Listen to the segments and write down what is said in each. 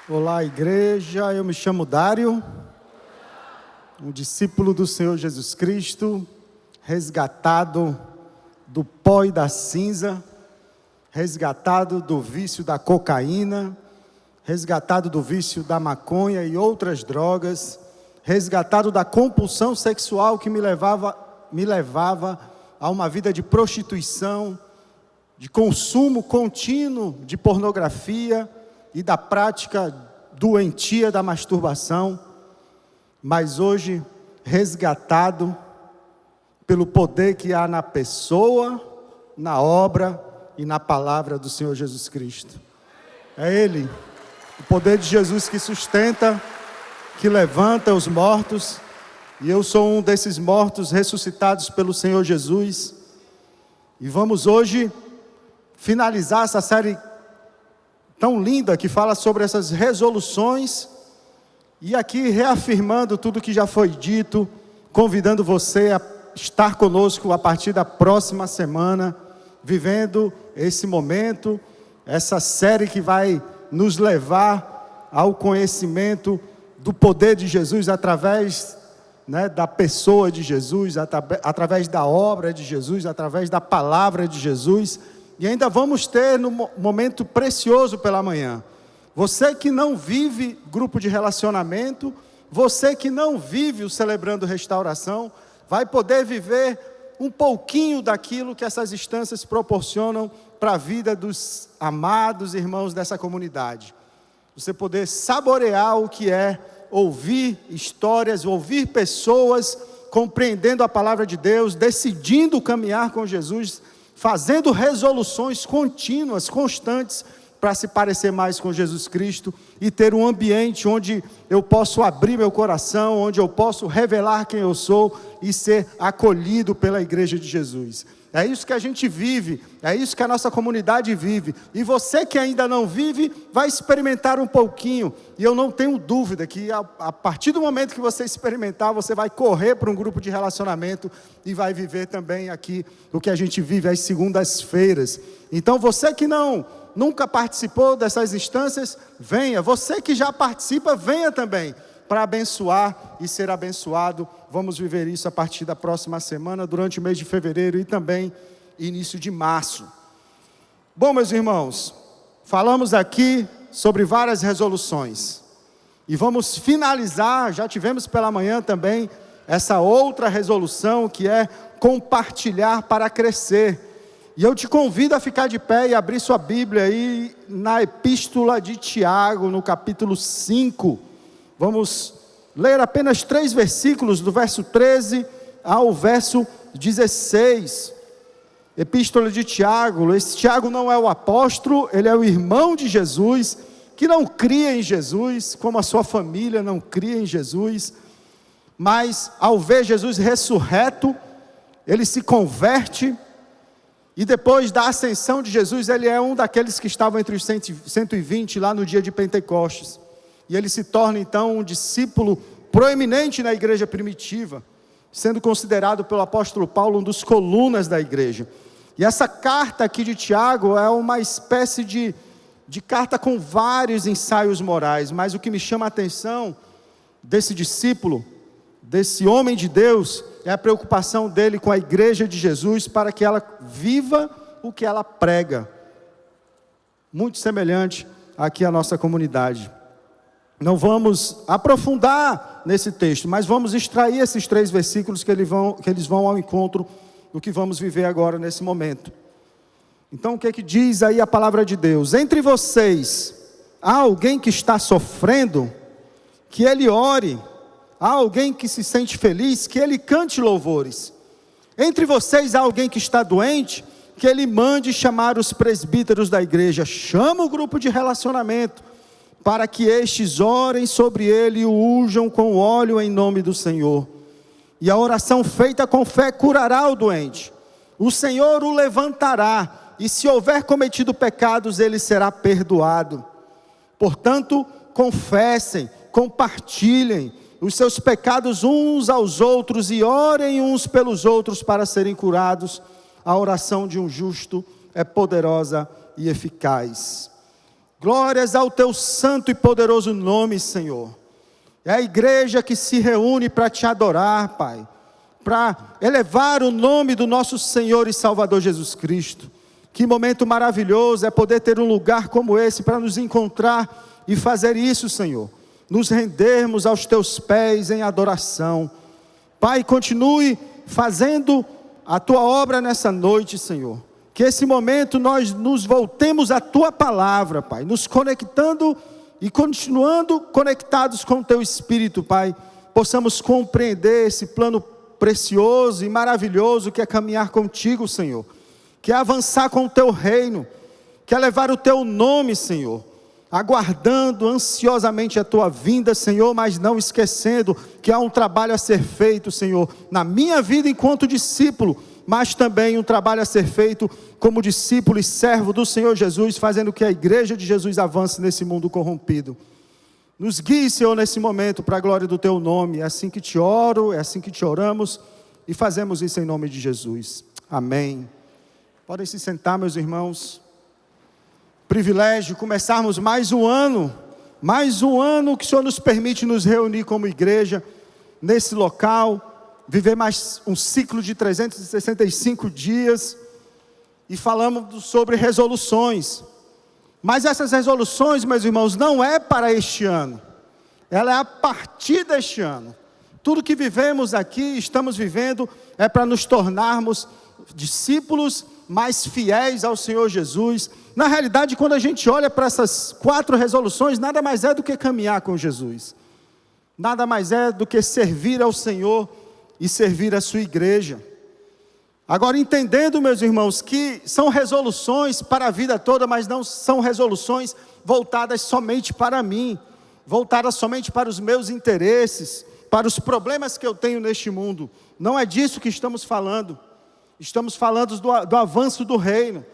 Olá, igreja, eu me chamo Dário, um discípulo do Senhor Jesus Cristo, resgatado do pó e da cinza, resgatado do vício da cocaína, resgatado do vício da maconha e outras drogas, resgatado da compulsão sexual que me levava a uma vida de prostituição, de consumo contínuo de pornografia e da prática doentia da masturbação, mas hoje resgatado pelo poder que há na pessoa, na obra e na palavra do Senhor Jesus Cristo. É Ele, o poder de Jesus que sustenta, que levanta os mortos, e eu sou um desses mortos ressuscitados pelo Senhor Jesus. E vamos hoje finalizar essa série tão linda que fala sobre essas resoluções, e aqui reafirmando tudo que já foi dito, convidando você a estar conosco a partir da próxima semana, vivendo esse momento, essa série que vai nos levar ao conhecimento do poder de Jesus através da pessoa de Jesus, através da obra de Jesus, através da palavra de Jesus. E ainda vamos ter um momento precioso pela manhã. Você que não vive grupo de relacionamento, você que não vive o Celebrando Restauração, vai poder viver um pouquinho daquilo que essas instâncias proporcionam para a vida dos amados irmãos dessa comunidade. Você poder saborear o que é ouvir histórias, ouvir pessoas compreendendo a palavra de Deus, decidindo caminhar com Jesus, fazendo resoluções contínuas, constantes, para se parecer mais com Jesus Cristo e ter um ambiente onde eu posso abrir meu coração, onde eu posso revelar quem eu sou e ser acolhido pela igreja de Jesus. É isso que a gente vive, é isso que a nossa comunidade vive. E você que ainda não vive, vai experimentar um pouquinho. E eu não tenho dúvida que a partir do momento que você experimentar, você vai correr para um grupo de relacionamento e vai viver também aqui o que a gente vive às segundas-feiras. Então você que nunca participou dessas instâncias, venha. Você que já participa, venha também, para abençoar e ser abençoado. Vamos viver isso a partir da próxima semana, durante o mês de fevereiro e também início de março. Bom, meus irmãos, falamos aqui sobre várias resoluções. E vamos finalizar, já tivemos pela manhã também, essa outra resolução que é compartilhar para crescer. E eu te convido a ficar de pé e abrir sua Bíblia aí na Epístola de Tiago, no capítulo 5. Vamos ler apenas 3 versículos, do verso 13 ao verso 16. Epístola de Tiago. Esse Tiago não é o apóstolo, ele é o irmão de Jesus, que não cria em Jesus, como a sua família não cria em Jesus, mas ao ver Jesus ressurreto, ele se converte. E depois da ascensão de Jesus, ele é um daqueles que estavam entre os 120 lá no dia de Pentecostes. E ele se torna então um discípulo proeminente na igreja primitiva, sendo considerado pelo apóstolo Paulo um dos colunas da igreja. E essa carta aqui de Tiago é uma espécie de carta com vários ensaios morais, mas o que me chama a atenção desse discípulo, desse homem de Deus, é a preocupação dele com a igreja de Jesus, para que ela viva o que ela prega. Muito semelhante aqui à nossa comunidade. Não vamos aprofundar nesse texto, mas vamos extrair esses 3 versículos que eles vão ao encontro do que vamos viver agora nesse momento. Então o que é que diz aí a palavra de Deus? Entre vocês, há alguém que está sofrendo? Que ele ore. Há alguém que se sente feliz? Que ele cante louvores. Entre vocês há alguém que está doente? Que ele mande chamar os presbíteros da igreja. Chama o grupo de relacionamento, para que estes orem sobre ele e o unjam com óleo em nome do Senhor. E a oração feita com fé curará o doente. O Senhor o levantará, e se houver cometido pecados, ele será perdoado. Portanto, confessem, compartilhem os seus pecados uns aos outros e orem uns pelos outros para serem curados. A oração de um justo é poderosa e eficaz. Glórias ao teu santo e poderoso nome, Senhor. É a igreja que se reúne para te adorar, Pai, para elevar o nome do nosso Senhor e Salvador Jesus Cristo. Que momento maravilhoso é poder ter um lugar como esse para nos encontrar e fazer isso, Senhor. Nos rendermos aos teus pés em adoração. Pai, continue fazendo a tua obra nessa noite, Senhor. Que esse momento nós nos voltemos à tua palavra, Pai, nos conectando e continuando conectados com o teu Espírito, Pai, possamos compreender esse plano precioso e maravilhoso que é caminhar contigo, Senhor, que é avançar com o teu reino, que é levar o teu nome, Senhor, aguardando ansiosamente a tua vinda, Senhor, mas não esquecendo que há um trabalho a ser feito, Senhor, na minha vida enquanto discípulo, mas também um trabalho a ser feito como discípulo e servo do Senhor Jesus, fazendo que a igreja de Jesus avance nesse mundo corrompido. Nos guie, Senhor, nesse momento, para a glória do teu nome. É assim que te oro, é assim que te oramos, e fazemos isso em nome de Jesus. Amém. Podem se sentar, meus irmãos. Privilégio começarmos mais um ano que o Senhor nos permite nos reunir como igreja, nesse local, viver mais um ciclo de 365 dias, e falamos sobre resoluções, mas essas resoluções, meus irmãos, não é para este ano, ela é a partir deste ano. Tudo que vivemos aqui, estamos vivendo, é para nos tornarmos discípulos mais fiéis ao Senhor Jesus. Na realidade, quando a gente olha para essas 4 resoluções, nada mais é do que caminhar com Jesus, nada mais é do que servir ao Senhor e servir a sua igreja. Agora, entendendo, meus irmãos, que são resoluções para a vida toda, mas não são resoluções voltadas somente para mim, voltadas somente para os meus interesses, para os problemas que eu tenho neste mundo. Não é disso que estamos falando. Estamos falando do avanço do reino.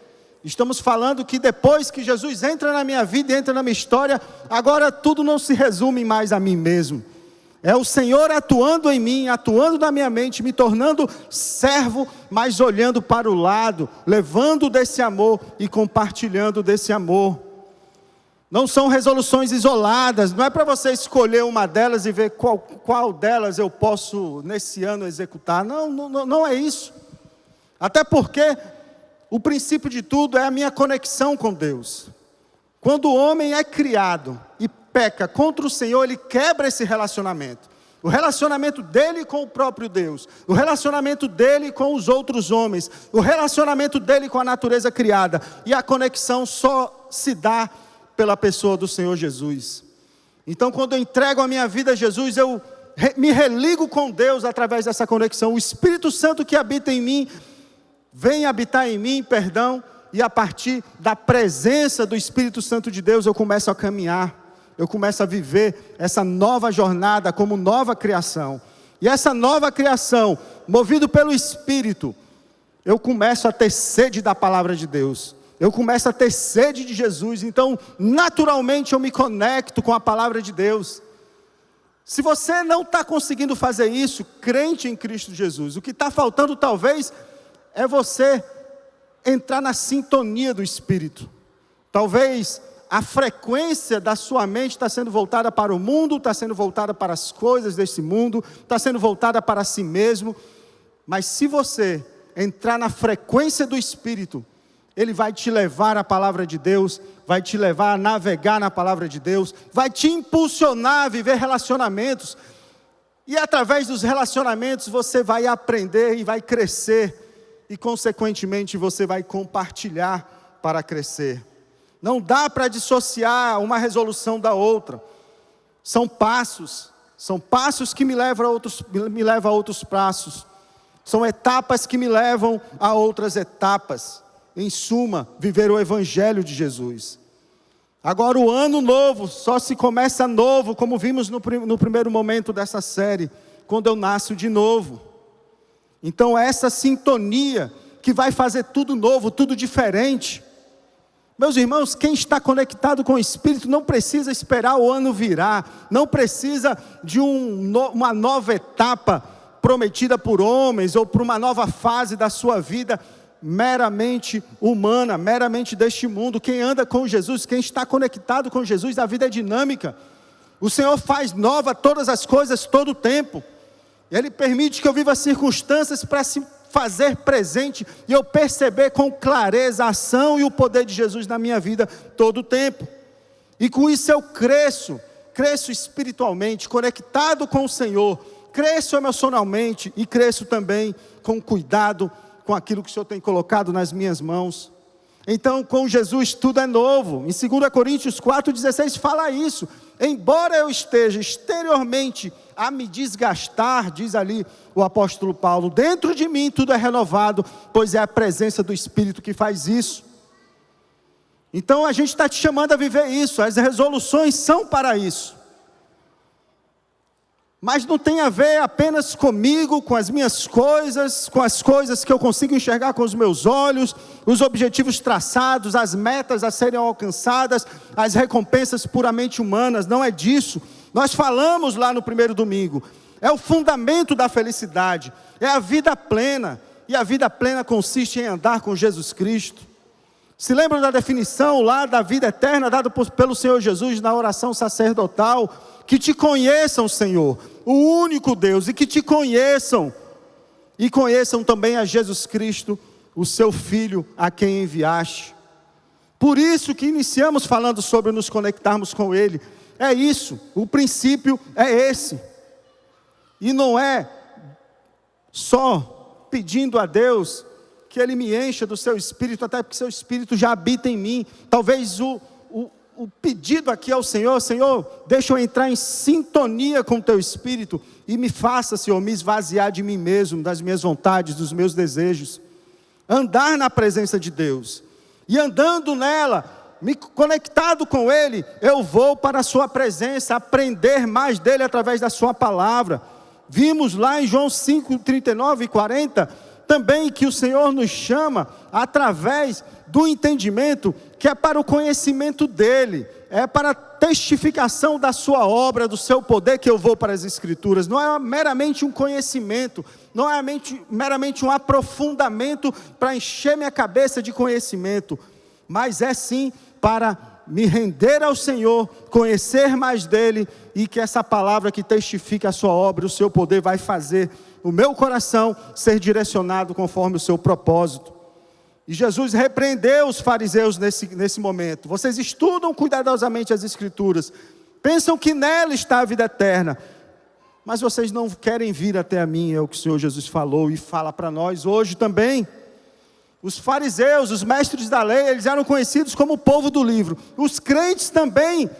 Estamos falando que depois que Jesus entra na minha vida, entra na minha história, agora tudo não se resume mais a mim mesmo. É o Senhor atuando em mim, atuando na minha mente, me tornando servo, mas olhando para o lado, levando desse amor e compartilhando desse amor. Não são resoluções isoladas, não é para você escolher uma delas e ver qual delas eu posso nesse ano executar. Não é isso. Até porque o princípio de tudo é a minha conexão com Deus. Quando o homem é criado e peca contra o Senhor, ele quebra esse relacionamento. O relacionamento dele com o próprio Deus, o relacionamento dele com os outros homens, o relacionamento dele com a natureza criada. E a conexão só se dá pela pessoa do Senhor Jesus. Então, quando eu entrego a minha vida a Jesus, eu me religo com Deus através dessa conexão. O Espírito Santo que habita em mim, vem habitar em mim, e a partir da presença do Espírito Santo de Deus, eu começo a caminhar. Eu começo a viver essa nova jornada como nova criação. E essa nova criação, movido pelo Espírito, eu começo a ter sede da palavra de Deus. Eu começo a ter sede de Jesus. Então, naturalmente, eu me conecto com a palavra de Deus. Se você não está conseguindo fazer isso, crente em Cristo Jesus, o que está faltando talvez é você entrar na sintonia do Espírito. Talvez a frequência da sua mente está sendo voltada para o mundo, está sendo voltada para as coisas desse mundo, está sendo voltada para si mesmo. Mas se você entrar na frequência do Espírito, Ele vai te levar à palavra de Deus, vai te levar a navegar na palavra de Deus, vai te impulsionar a viver relacionamentos. E através dos relacionamentos você vai aprender e vai crescer, e consequentemente você vai compartilhar para crescer. Não dá para dissociar uma resolução da outra. São passos que me levam a outros passos. São etapas que me levam a outras etapas. Em suma, viver o Evangelho de Jesus. Agora o ano novo, só se começa novo, como vimos no primeiro momento dessa série, quando eu nasço de novo. Então essa sintonia que vai fazer tudo novo, tudo diferente. Meus irmãos, quem está conectado com o Espírito não precisa esperar o ano virar, não precisa de uma nova etapa prometida por homens, ou por uma nova fase da sua vida. meramente humana, meramente deste mundo. Quem anda com Jesus, quem está conectado com Jesus, a vida é dinâmica. O Senhor faz nova todas as coisas, todo o tempo. Ele permite que eu viva circunstâncias para se fazer presente e eu perceber com clareza a ação e o poder de Jesus na minha vida todo o tempo. E com isso eu cresço espiritualmente, conectado com o Senhor, cresço emocionalmente e cresço também com cuidado com aquilo que o Senhor tem colocado nas minhas mãos. Então, com Jesus tudo é novo. Em 2 Coríntios 4,16 fala isso. Embora eu esteja exteriormente a me desgastar, diz ali o apóstolo Paulo, dentro de mim tudo é renovado, pois é a presença do Espírito que faz isso. Então a gente está te chamando a viver isso, as resoluções são para isso. Mas não tem a ver apenas comigo, com as minhas coisas, com as coisas que eu consigo enxergar com os meus olhos, os objetivos traçados, as metas a serem alcançadas, as recompensas puramente humanas, não é disso. Nós falamos lá no primeiro domingo, é o fundamento da felicidade, é a vida plena, e a vida plena consiste em andar com Jesus Cristo. Se lembram da definição lá da vida eterna, dada pelo Senhor Jesus na oração sacerdotal? Que te conheçam, Senhor, o único Deus, e que te conheçam, e conheçam também a Jesus Cristo, o seu Filho, a quem enviaste. Por isso que iniciamos falando sobre nos conectarmos com Ele. É isso, o princípio é esse. E não é só pedindo a Deus que Ele me encha do seu Espírito, até porque seu Espírito já habita em mim. Talvez o pedido aqui ao Senhor: Senhor, deixa eu entrar em sintonia com o teu Espírito, e me faça, Senhor, me esvaziar de mim mesmo, das minhas vontades, dos meus desejos. Andar na presença de Deus, e andando nela, me conectado com Ele, eu vou para a sua presença, aprender mais dEle através da sua palavra. Vimos lá em João 5, 39 e 40, também que o Senhor nos chama através do entendimento, que é para o conhecimento dEle, é para a testificação da sua obra, do seu poder, que eu vou para as Escrituras. Não é meramente um conhecimento, não é meramente um aprofundamento para encher minha cabeça de conhecimento, mas é sim para me render ao Senhor, conhecer mais dEle, e que essa palavra que testifica a sua obra, o seu poder, vai fazer o meu coração ser direcionado conforme o seu propósito. E Jesus repreendeu os fariseus nesse momento. Vocês estudam cuidadosamente as Escrituras, pensam que nela está a vida eterna, mas vocês não querem vir até a mim, é o que o Senhor Jesus falou e fala para nós hoje também. Os fariseus, os mestres da lei, eles eram conhecidos como o povo do livro. Os crentes também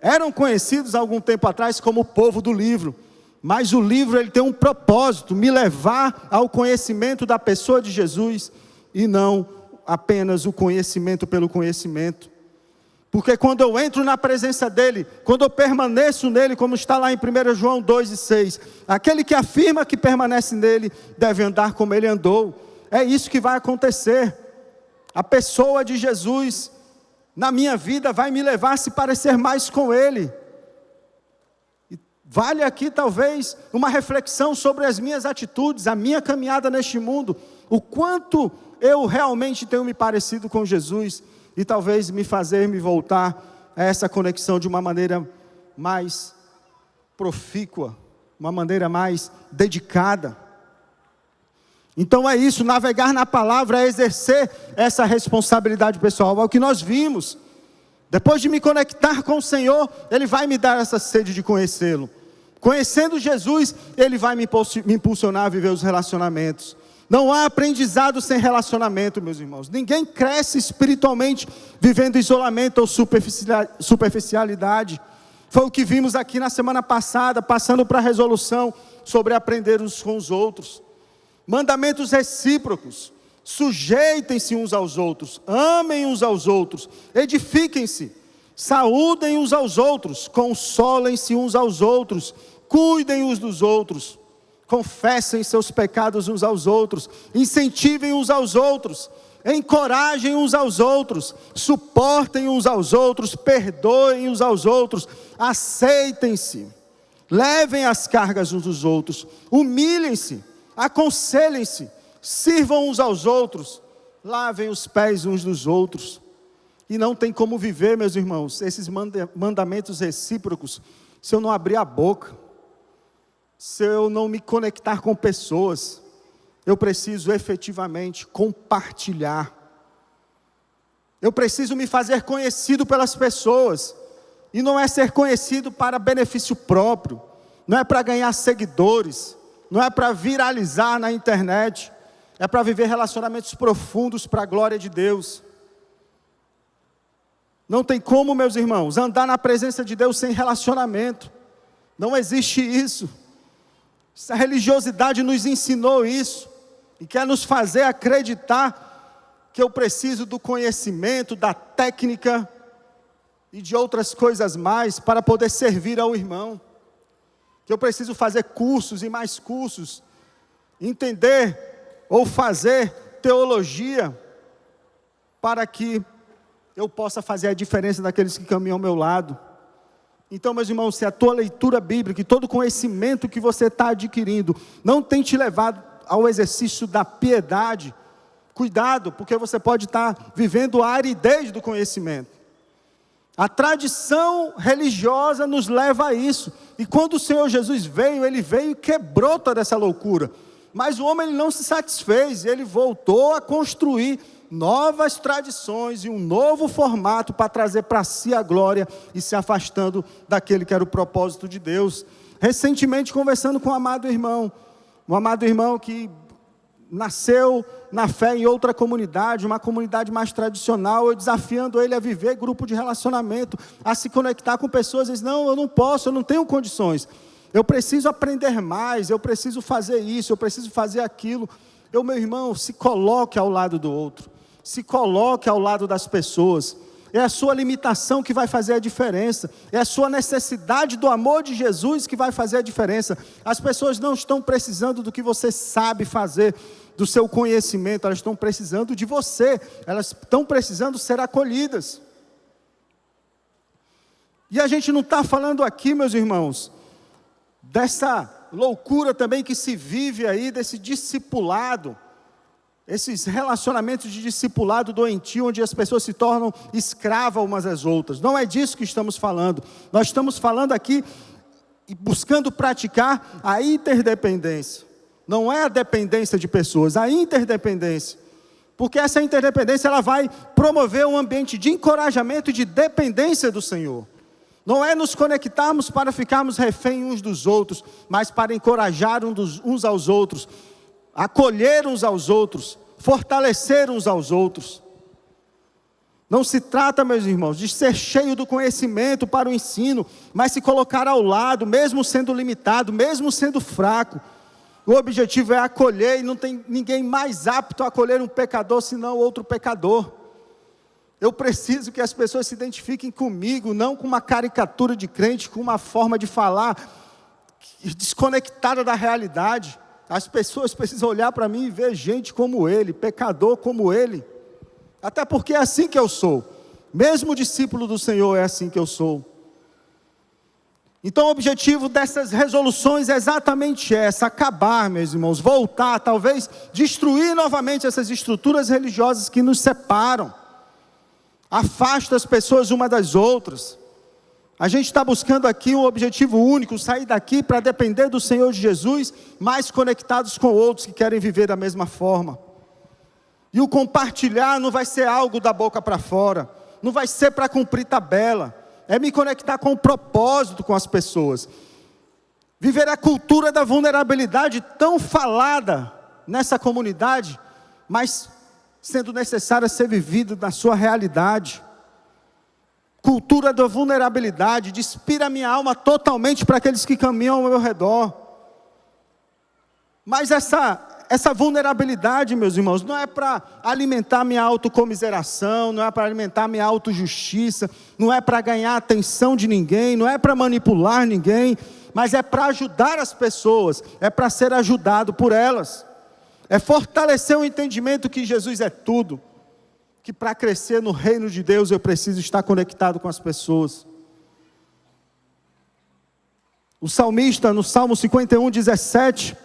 eram conhecidos há algum tempo atrás como o povo do livro. Mas o livro, ele tem um propósito: me levar ao conhecimento da pessoa de Jesus, e não apenas o conhecimento pelo conhecimento. Porque quando eu entro na presença dEle, quando eu permaneço nele, como está lá em 1 João 2,6, aquele que afirma que permanece nele, deve andar como ele andou. É isso que vai acontecer. A pessoa de Jesus na minha vida vai me levar a se parecer mais com Ele. E vale aqui talvez uma reflexão sobre as minhas atitudes, a minha caminhada neste mundo, o quanto eu realmente tenho me parecido com Jesus, e talvez me voltar a essa conexão de uma maneira mais profícua, uma maneira mais dedicada. Então é isso, navegar na palavra é exercer essa responsabilidade pessoal. É o que nós vimos. Depois de me conectar com o Senhor, Ele vai me dar essa sede de conhecê-lo. Conhecendo Jesus, Ele vai me impulsionar a viver os relacionamentos. Não há aprendizado sem relacionamento, meus irmãos. Ninguém cresce espiritualmente vivendo isolamento ou superficialidade. Foi o que vimos aqui na semana passada, passando para a resolução sobre aprender uns com os outros. Mandamentos recíprocos: sujeitem-se uns aos outros, amem uns aos outros, edifiquem-se, saúdem uns aos outros, consolem-se uns aos outros, cuidem uns dos outros, confessem seus pecados uns aos outros, incentivem uns aos outros, encorajem uns aos outros, suportem uns aos outros, perdoem uns aos outros, aceitem-se, levem as cargas uns dos outros, humilhem-se, aconselhem-se, sirvam uns aos outros, lavem os pés uns dos outros. E não tem como viver, meus irmãos, esses mandamentos recíprocos, se eu não abrir a boca, se eu não me conectar com pessoas. Eu preciso efetivamente compartilhar. Eu preciso me fazer conhecido pelas pessoas. E não é ser conhecido para benefício próprio, não é para ganhar seguidores, não é para viralizar na internet, é para viver relacionamentos profundos para a glória de Deus. Não tem como, meus irmãos, andar na presença de Deus sem relacionamento. Não existe isso. Essa religiosidade nos ensinou isso e quer nos fazer acreditar que eu preciso do conhecimento, da técnica e de outras coisas mais para poder servir ao irmão. Que eu preciso fazer cursos e mais cursos, entender ou fazer teologia para que eu possa fazer a diferença daqueles que caminham ao meu lado. Então, meus irmãos, se a tua leitura bíblica e todo o conhecimento que você está adquirindo não tem te levado ao exercício da piedade, cuidado, porque você pode estar vivendo a aridez do conhecimento. A tradição religiosa nos leva a isso. E quando o Senhor Jesus veio, Ele veio e quebrou toda essa loucura. Mas o homem ele não se satisfez, ele voltou a construir novas tradições e um novo formato para trazer para si a glória e se afastando daquele que era o propósito de Deus. Recentemente, conversando com um amado irmão que nasceu na fé em outra comunidade, uma comunidade mais tradicional, eu desafiando ele a viver grupo de relacionamento, a se conectar com pessoas. Ele diz: não, eu não posso, eu não tenho condições, eu preciso aprender mais, eu preciso fazer isso, eu preciso fazer aquilo. Meu irmão, se coloque ao lado do outro, se coloque ao lado das pessoas. É a sua limitação que vai fazer a diferença, é a sua necessidade do amor de Jesus que vai fazer a diferença. As pessoas não estão precisando do que você sabe fazer, do seu conhecimento, elas estão precisando de você, elas estão precisando ser acolhidas. E a gente não está falando aqui, meus irmãos, dessa loucura também que se vive aí, desse discipulado, esses relacionamentos de discipulado doentio, onde as pessoas se tornam escravas umas às outras. Não é disso que estamos falando. Nós estamos falando aqui e buscando praticar a interdependência. Não é a dependência de pessoas, a interdependência. Porque essa interdependência ela vai promover um ambiente de encorajamento e de dependência do Senhor. Não é nos conectarmos para ficarmos refém uns dos outros, mas para encorajar uns aos outros, acolher uns aos outros, fortalecer uns aos outros. Não se trata, meus irmãos, de ser cheio do conhecimento para o ensino, mas se colocar ao lado, mesmo sendo limitado, mesmo sendo fraco. O objetivo é acolher, e não tem ninguém mais apto a acolher um pecador senão outro pecador. Eu preciso que as pessoas se identifiquem comigo, não com uma caricatura de crente, com uma forma de falar desconectada da realidade. As pessoas precisam olhar para mim e ver gente como ele, pecador como ele. Até porque é assim que eu sou. Mesmo discípulo do Senhor é assim que eu sou. Então o objetivo dessas resoluções é exatamente essa: acabar, meus irmãos, voltar, talvez destruir novamente essas estruturas religiosas que nos separam. Afasta as pessoas uma das outras. A gente está buscando aqui um objetivo único, sair daqui para depender do Senhor Jesus, mais conectados com outros que querem viver da mesma forma. E o compartilhar não vai ser algo da boca para fora, não vai ser para cumprir tabela, é me conectar com o propósito com as pessoas. Viver a cultura da vulnerabilidade tão falada nessa comunidade, mas sendo necessária ser vivida na sua realidade. Cultura da vulnerabilidade, despir a minha alma totalmente para aqueles que caminham ao meu redor. Mas essa vulnerabilidade, meus irmãos, não é para alimentar minha autocomiseração, não é para alimentar minha autojustiça, não é para ganhar a atenção de ninguém, não é para manipular ninguém, mas é para ajudar as pessoas, é para ser ajudado por elas. É fortalecer o entendimento que Jesus é tudo, que para crescer no reino de Deus eu preciso estar conectado com as pessoas. O salmista, no Salmo 51, 17,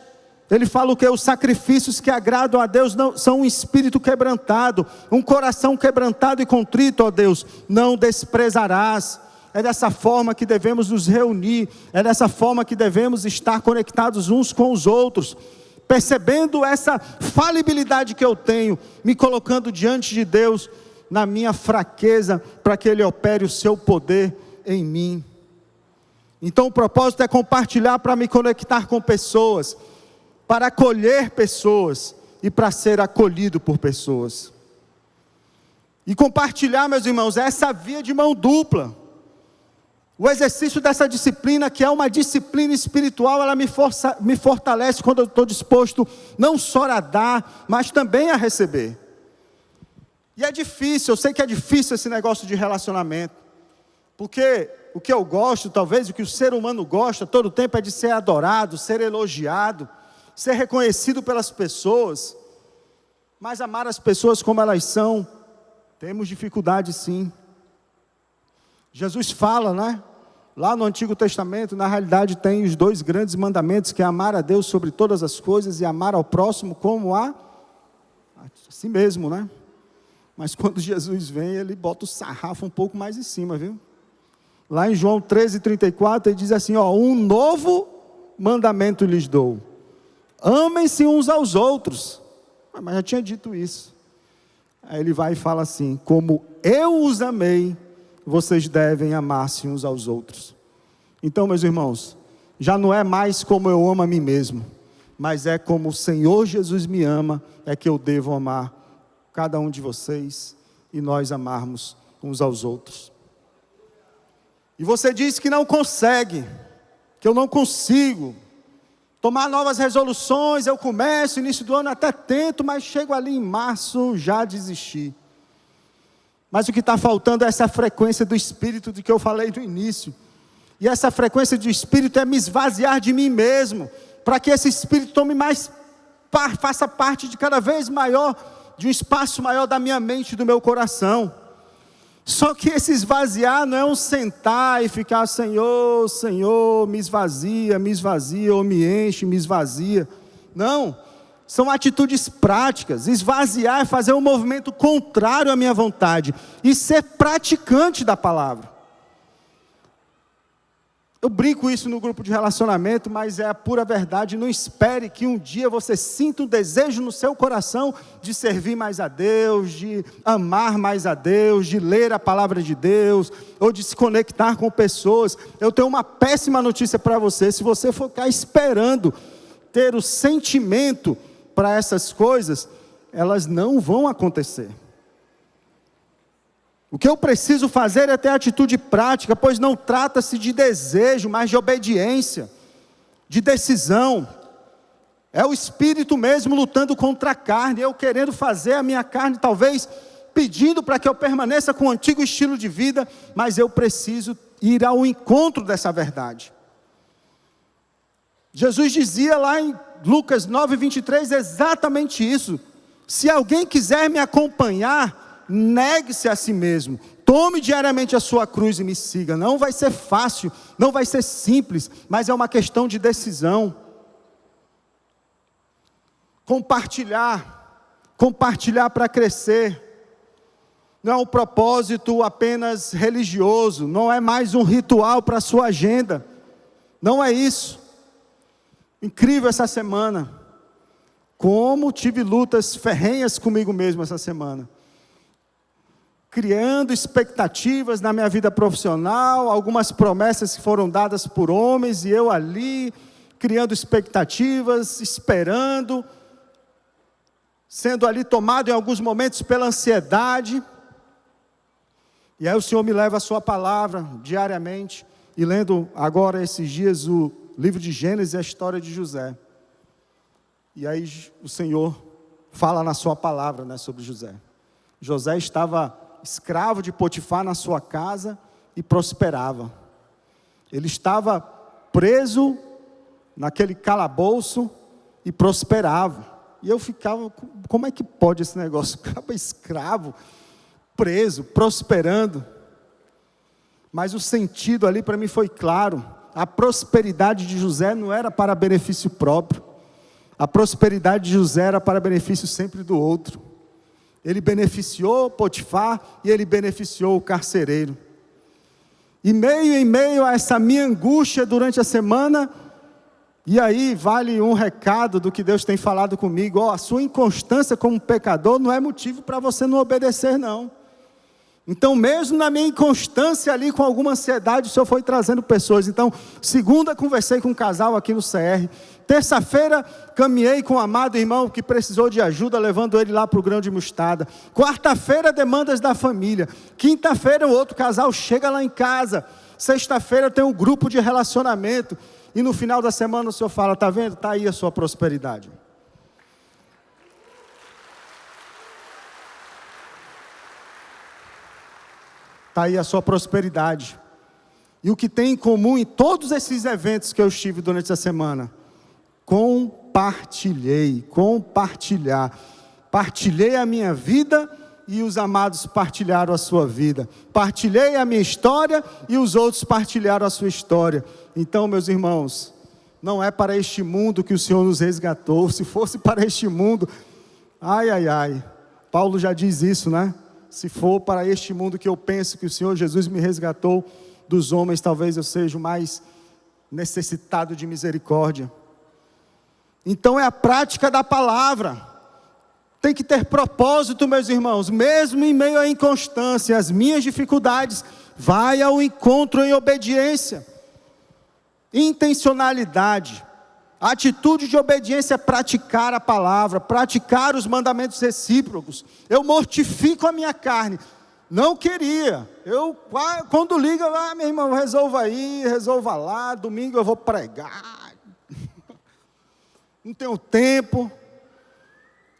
Ele fala o que? Os sacrifícios que agradam a Deus não, são um espírito quebrantado, um coração quebrantado e contrito, ó Deus, não desprezarás. É dessa forma que devemos nos reunir, é dessa forma que devemos estar conectados uns com os outros, percebendo essa falibilidade que eu tenho, me colocando diante de Deus, na minha fraqueza, para que Ele opere o seu poder em mim. Então o propósito é compartilhar para me conectar com pessoas, para acolher pessoas e para ser acolhido por pessoas. E compartilhar, meus irmãos, é essa via de mão dupla. O exercício dessa disciplina, que é uma disciplina espiritual, ela me fortalece quando eu estou disposto não só a dar, mas também a receber. E é difícil, eu sei que é difícil esse negócio de relacionamento, porque o que eu gosto, talvez, o que o ser humano gosta todo o tempo é de ser adorado, ser elogiado, ser reconhecido pelas pessoas, mas amar as pessoas como elas são, temos dificuldade sim. Jesus fala, né? Lá no Antigo Testamento, na realidade tem os 2 grandes mandamentos, que é amar a Deus sobre todas as coisas e amar ao próximo como a si mesmo, né? Mas quando Jesus vem, ele bota o sarrafo um pouco mais em cima, viu? Lá em João 13:34, ele diz assim, ó, um novo mandamento lhes dou, amem-se uns aos outros. Mas já tinha dito isso. Aí ele vai e fala assim, como eu os amei, vocês devem amar-se uns aos outros. Então, meus irmãos, já não é mais como eu amo a mim mesmo, mas é como o Senhor Jesus me ama, é que eu devo amar cada um de vocês, e nós amarmos uns aos outros. E você diz que não consegue, que eu não consigo tomar novas resoluções, eu começo, início do ano até tento, mas chego ali em março, já desisti. Mas o que está faltando é essa frequência do Espírito de que eu falei no início. E essa frequência do Espírito é me esvaziar de mim mesmo, para que esse Espírito tome mais, faça parte de cada vez maior, de um espaço maior da minha mente e do meu coração. Só que esse esvaziar não é um sentar e ficar, Senhor, Senhor, me esvazia, ou me enche, me esvazia. Não. São atitudes práticas. Esvaziar é fazer um movimento contrário à minha vontade e ser praticante da palavra. Eu brinco isso no grupo de relacionamento, mas é a pura verdade. Não espere que um dia você sinta um desejo no seu coração de servir mais a Deus, de amar mais a Deus, de ler a palavra de Deus, ou de se conectar com pessoas. Eu tenho uma péssima notícia para você. Se você for ficar esperando ter o sentimento para essas coisas, elas não vão acontecer. O que eu preciso fazer é ter atitude prática, pois não trata-se de desejo, mas de obediência, de decisão. É o Espírito mesmo lutando contra a carne, eu querendo fazer a minha carne, talvez pedindo para que eu permaneça com o antigo estilo de vida, mas eu preciso ir ao encontro dessa verdade. Jesus dizia lá em Lucas 9:23 exatamente isso. Se alguém quiser me acompanhar, negue-se a si mesmo, tome diariamente a sua cruz e me siga. Não vai ser fácil, não vai ser simples, mas é uma questão de decisão. Compartilhar para crescer, não é um propósito apenas religioso, não é mais um ritual para a sua agenda, não é isso. Incrível essa semana, como tive lutas ferrenhas comigo mesmo essa semana, criando expectativas na minha vida profissional, algumas promessas que foram dadas por homens, e eu ali, criando expectativas, esperando, sendo ali tomado em alguns momentos pela ansiedade, e aí o Senhor me leva a sua palavra diariamente, e lendo agora esses dias o livro de Gênesis e a história de José, e aí o Senhor fala na sua palavra, né, sobre José. José estava escravo de Potifar na sua casa e prosperava. Ele estava preso naquele calabouço e prosperava. E eu ficava, como é que pode esse negócio? Acaba escravo, preso, prosperando. Mas o sentido ali para mim foi claro. A prosperidade de José não era para benefício próprio. A prosperidade de José era para benefício sempre do outro. Ele beneficiou Potifar e ele beneficiou o carcereiro. Em meio a essa minha angústia durante a semana, e aí vale um recado do que Deus tem falado comigo: a sua inconstância como pecador não é motivo para você não obedecer, não. Então, mesmo na minha inconstância ali, com alguma ansiedade, o Senhor foi trazendo pessoas. Então, segunda, conversei com um casal aqui no CR. Terça-feira, caminhei com um amado irmão que precisou de ajuda, levando ele lá para o grão de mostarda. Quarta-feira, demandas da família. Quinta-feira, o outro casal chega lá em casa. Sexta-feira, tem um grupo de relacionamento. E no final da semana, o Senhor fala: está vendo? Está aí a sua prosperidade. Está aí a sua prosperidade. E o que tem em comum em todos esses eventos que eu estive durante a semana? Partilhei a minha vida e os amados partilharam a sua vida. Partilhei a minha história e os outros partilharam a sua história. Então, meus irmãos, não é para este mundo que o Senhor nos resgatou. Se fosse para este mundo, Paulo já diz isso, né? Se for para este mundo que eu penso que o Senhor Jesus me resgatou dos homens, talvez eu seja o mais necessitado de misericórdia. Então é a prática da palavra. Tem que ter propósito, meus irmãos. Mesmo em meio à inconstância, às minhas dificuldades, vai ao encontro em obediência. Intencionalidade. A atitude de obediência é praticar a palavra, praticar os mandamentos recíprocos. Eu mortifico a minha carne. Não queria. Quando liga, meu irmão, resolva aí, resolva lá. Domingo eu vou pregar. Não tenho tempo.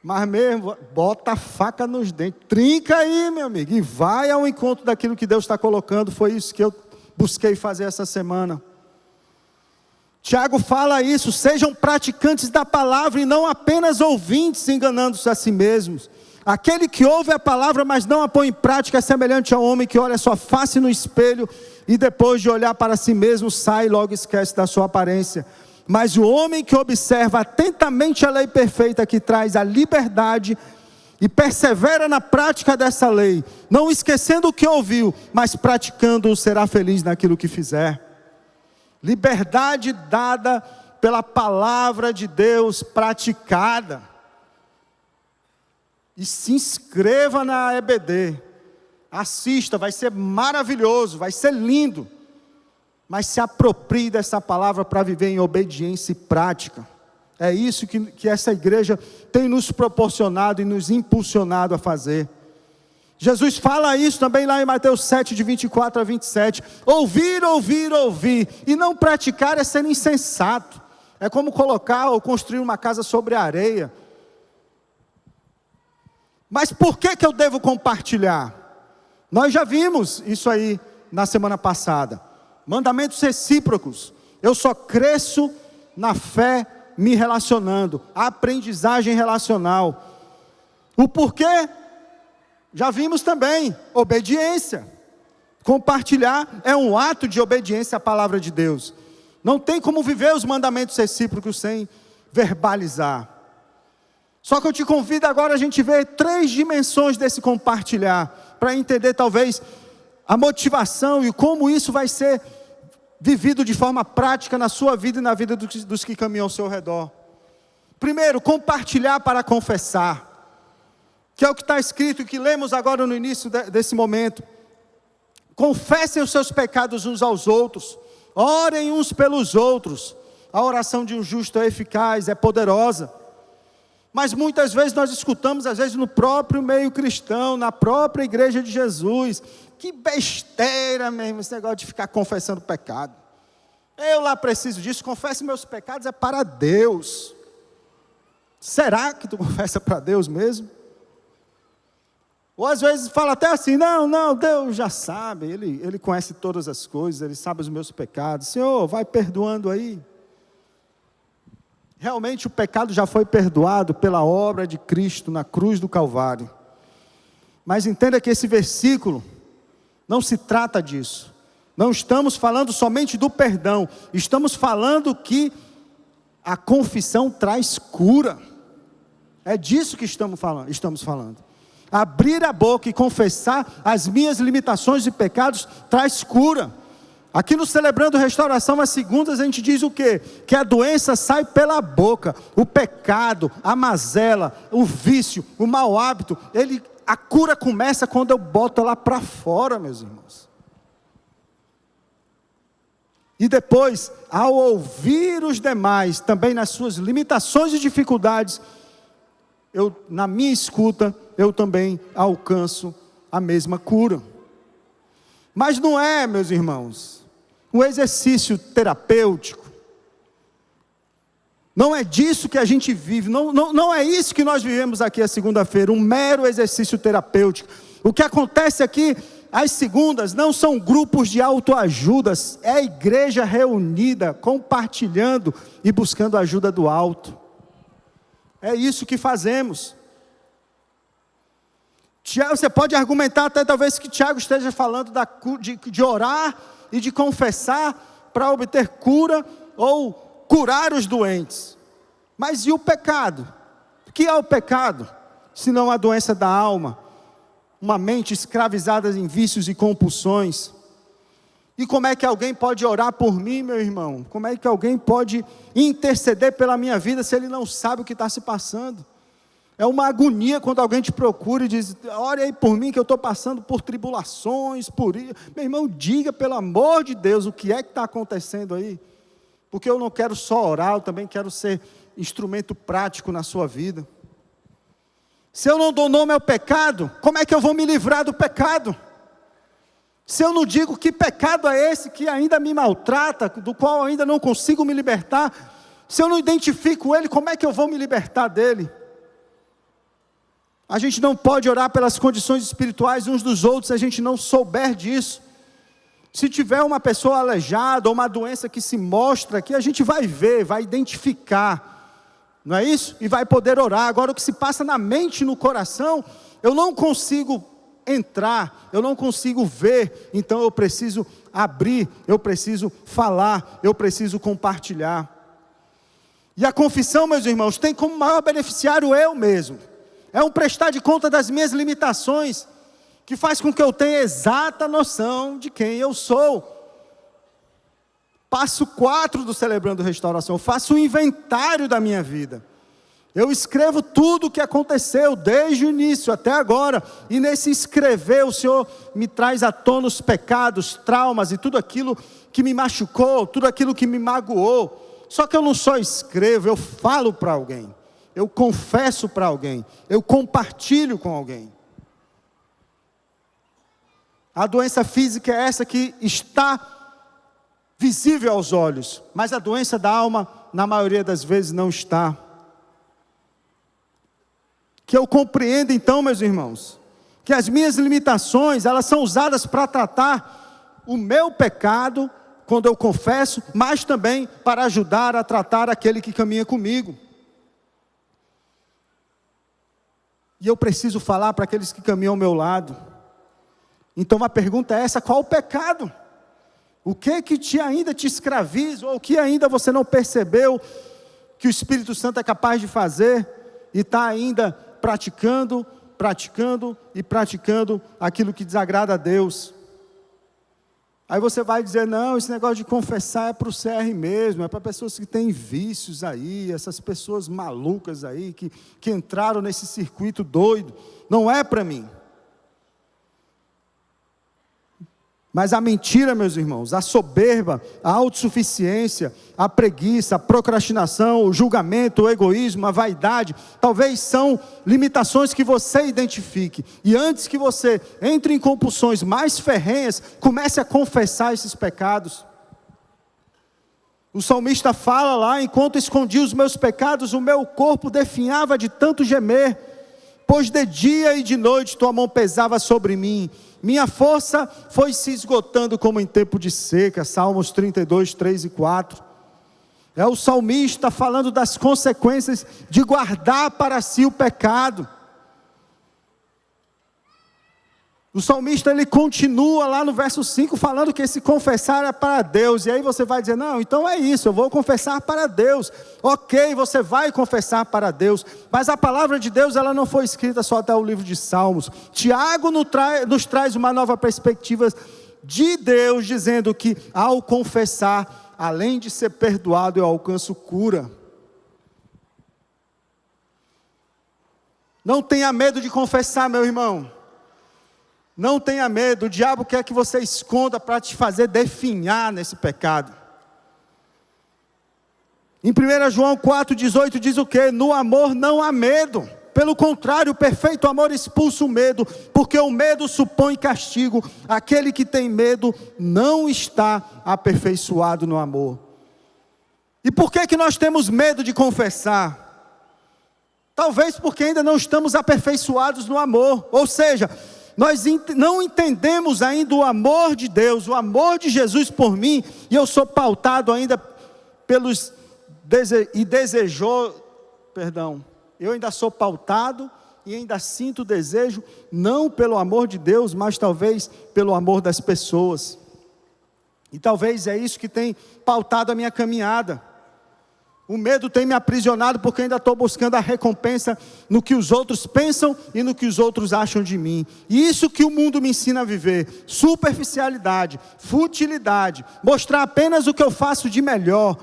Mas mesmo, bota a faca nos dentes. Trinca aí, meu amigo. E vai ao encontro daquilo que Deus está colocando. Foi isso que eu busquei fazer essa semana. Tiago fala isso: sejam praticantes da palavra e não apenas ouvintes, enganando-se a si mesmos. Aquele que ouve a palavra, mas não a põe em prática, é semelhante ao homem que olha sua face no espelho e depois de olhar para si mesmo, sai e logo esquece da sua aparência. Mas o homem que observa atentamente a lei perfeita que traz a liberdade e persevera na prática dessa lei, não esquecendo o que ouviu, mas praticando-o, será feliz naquilo que fizer. Liberdade dada pela palavra de Deus praticada. E se inscreva na EBD. Assista, vai ser maravilhoso, vai ser lindo. Mas se aproprie dessa palavra para viver em obediência e prática. É isso que essa igreja tem nos proporcionado e nos impulsionado a fazer. Jesus fala isso também lá em Mateus 7, de 24 a 27. Ouvir, e não praticar é ser insensato. É como colocar ou construir uma casa sobre a areia. Mas por que eu devo compartilhar? Nós já vimos isso aí na semana passada. Mandamentos recíprocos. Eu só cresço na fé me relacionando. A aprendizagem relacional. O porquê? Já vimos também. Obediência. Compartilhar é um ato de obediência à palavra de Deus. Não tem como viver os mandamentos recíprocos sem verbalizar. Só que eu te convido agora a gente ver 3 dimensões desse compartilhar, para entender talvez a motivação e como isso vai ser vivido de forma prática na sua vida e na vida dos que caminham ao seu redor. Primeiro, compartilhar para confessar, que é o que está escrito e que lemos agora no início desse momento. Confessem os seus pecados uns aos outros, orem uns pelos outros. A oração de um justo é eficaz, é poderosa. Mas muitas vezes nós escutamos, às vezes no próprio meio cristão, na própria igreja de Jesus, que besteira mesmo, esse negócio de ficar confessando pecado. Eu lá preciso disso, confesso meus pecados, é para Deus. Será que tu confessa para Deus mesmo? Ou às vezes fala até assim, não, Deus já sabe, Ele conhece todas as coisas, Ele sabe os meus pecados. Senhor, vai perdoando aí. Realmente o pecado já foi perdoado pela obra de Cristo na cruz do Calvário. Mas entenda que esse versículo não se trata disso. Não estamos falando somente do perdão. Estamos falando que A confissão traz cura. É disso que estamos falando. Abrir a boca e confessar as minhas limitações e pecados traz cura. Aqui no Celebrando Restauração, às segundas, a gente diz o quê? Que a doença sai pela boca. O pecado, a mazela, o vício, o mau hábito, a cura começa quando eu boto ela para fora, meus irmãos. E depois, ao ouvir os demais, também nas suas limitações e dificuldades, na minha escuta, eu também alcanço a mesma cura. Mas não é, meus irmãos, um exercício terapêutico. Não é disso que a gente vive, não é isso que nós vivemos aqui a segunda-feira, um mero exercício terapêutico. O que acontece aqui, as segundas, não são grupos de autoajuda, é a igreja reunida, compartilhando e buscando a ajuda do alto. É isso que fazemos. Tiago, você pode argumentar até talvez que Tiago esteja falando de orar e de confessar para obter cura ou curar os doentes. Mas e o pecado? O que é o pecado? Senão a doença da alma, uma mente escravizada em vícios e compulsões. E como é que alguém pode orar por mim, meu irmão? Como é que alguém pode interceder pela minha vida se ele não sabe o que está se passando? É uma agonia quando alguém te procura e diz: ore aí por mim que eu estou passando por tribulações, meu irmão, diga pelo amor de Deus o que é que está acontecendo aí. Porque eu não quero só orar, eu também quero ser instrumento prático na sua vida. Se eu não dou nome ao pecado, como é que eu vou me livrar do pecado? Se eu não digo que pecado é esse que ainda me maltrata, do qual eu ainda não consigo me libertar, se eu não identifico ele, como é que eu vou me libertar dele? A gente não pode orar pelas condições espirituais uns dos outros se a gente não souber disso. Se tiver uma pessoa aleijada ou uma doença que se mostra aqui, a gente vai ver, vai identificar, não é isso? E vai poder orar. Agora o que se passa na mente e no coração, eu não consigo entrar, eu não consigo ver, então eu preciso abrir, eu preciso falar, eu preciso compartilhar. E a confissão, meus irmãos, tem como maior beneficiário eu mesmo. É um prestar de conta das minhas limitações, que faz com que eu tenha exata noção de quem eu sou. Passo 4 do Celebrando Restauração, eu faço um inventário da minha vida. Eu escrevo tudo o que aconteceu, desde o início até agora, e nesse escrever o Senhor me traz à tona os pecados, traumas e tudo aquilo que me machucou, tudo aquilo que me magoou. Só que eu não só escrevo, eu falo para alguém, eu confesso para alguém, eu compartilho com alguém. A doença física é essa que está visível aos olhos, mas a doença da alma, na maioria das vezes, não está. Que eu compreenda então, meus irmãos, que as minhas limitações, elas são usadas para tratar o meu pecado, quando eu confesso, mas também para ajudar a tratar aquele que caminha comigo. E eu preciso falar para aqueles que caminham ao meu lado. Então a pergunta é essa: qual o pecado? O que ainda te escraviza, ou o que ainda você não percebeu que o Espírito Santo é capaz de fazer, e está ainda praticando aquilo que desagrada a Deus? Aí você vai dizer: não, esse negócio de confessar é para o CR mesmo, é para pessoas que têm vícios aí, essas pessoas malucas aí, que entraram nesse circuito doido, não é para mim. Mas a mentira, meus irmãos, a soberba, a autossuficiência, a preguiça, a procrastinação, o julgamento, o egoísmo, a vaidade, talvez são limitações que você identifique. E antes que você entre em compulsões mais ferrenhas, comece a confessar esses pecados. O salmista fala lá: enquanto escondia os meus pecados, o meu corpo definhava de tanto gemer, pois de dia e de noite tua mão pesava sobre mim. Minha força foi se esgotando como em tempo de seca. Salmos 32, 3 e 4. É o salmista falando das consequências de guardar para si o pecado. O salmista, ele continua lá no verso 5, falando que esse confessar é para Deus. E aí você vai dizer, não, então é isso, eu vou confessar para Deus. Ok, você vai confessar para Deus. Mas a palavra de Deus, ela não foi escrita só até o livro de Salmos. Tiago nos traz uma nova perspectiva de Deus, dizendo que ao confessar, além de ser perdoado, eu alcanço cura. Não tenha medo de confessar, meu irmão. Não tenha medo, o diabo quer que você esconda para te fazer definhar nesse pecado. Em 1 João 4,18 diz o quê? No amor não há medo. Pelo contrário, o perfeito amor expulsa o medo, porque o medo supõe castigo. Aquele que tem medo não está aperfeiçoado no amor. E por que nós temos medo de confessar? Talvez porque ainda não estamos aperfeiçoados no amor. Ou seja, nós não entendemos ainda o amor de Deus, o amor de Jesus por mim, e eu sou pautado ainda eu ainda sou pautado e ainda sinto desejo, não pelo amor de Deus, mas talvez pelo amor das pessoas. E talvez é isso que tem pautado a minha caminhada. O medo tem me aprisionado porque ainda estou buscando a recompensa no que os outros pensam e no que os outros acham de mim. E isso que o mundo me ensina a viver: superficialidade, futilidade, mostrar apenas o que eu faço de melhor,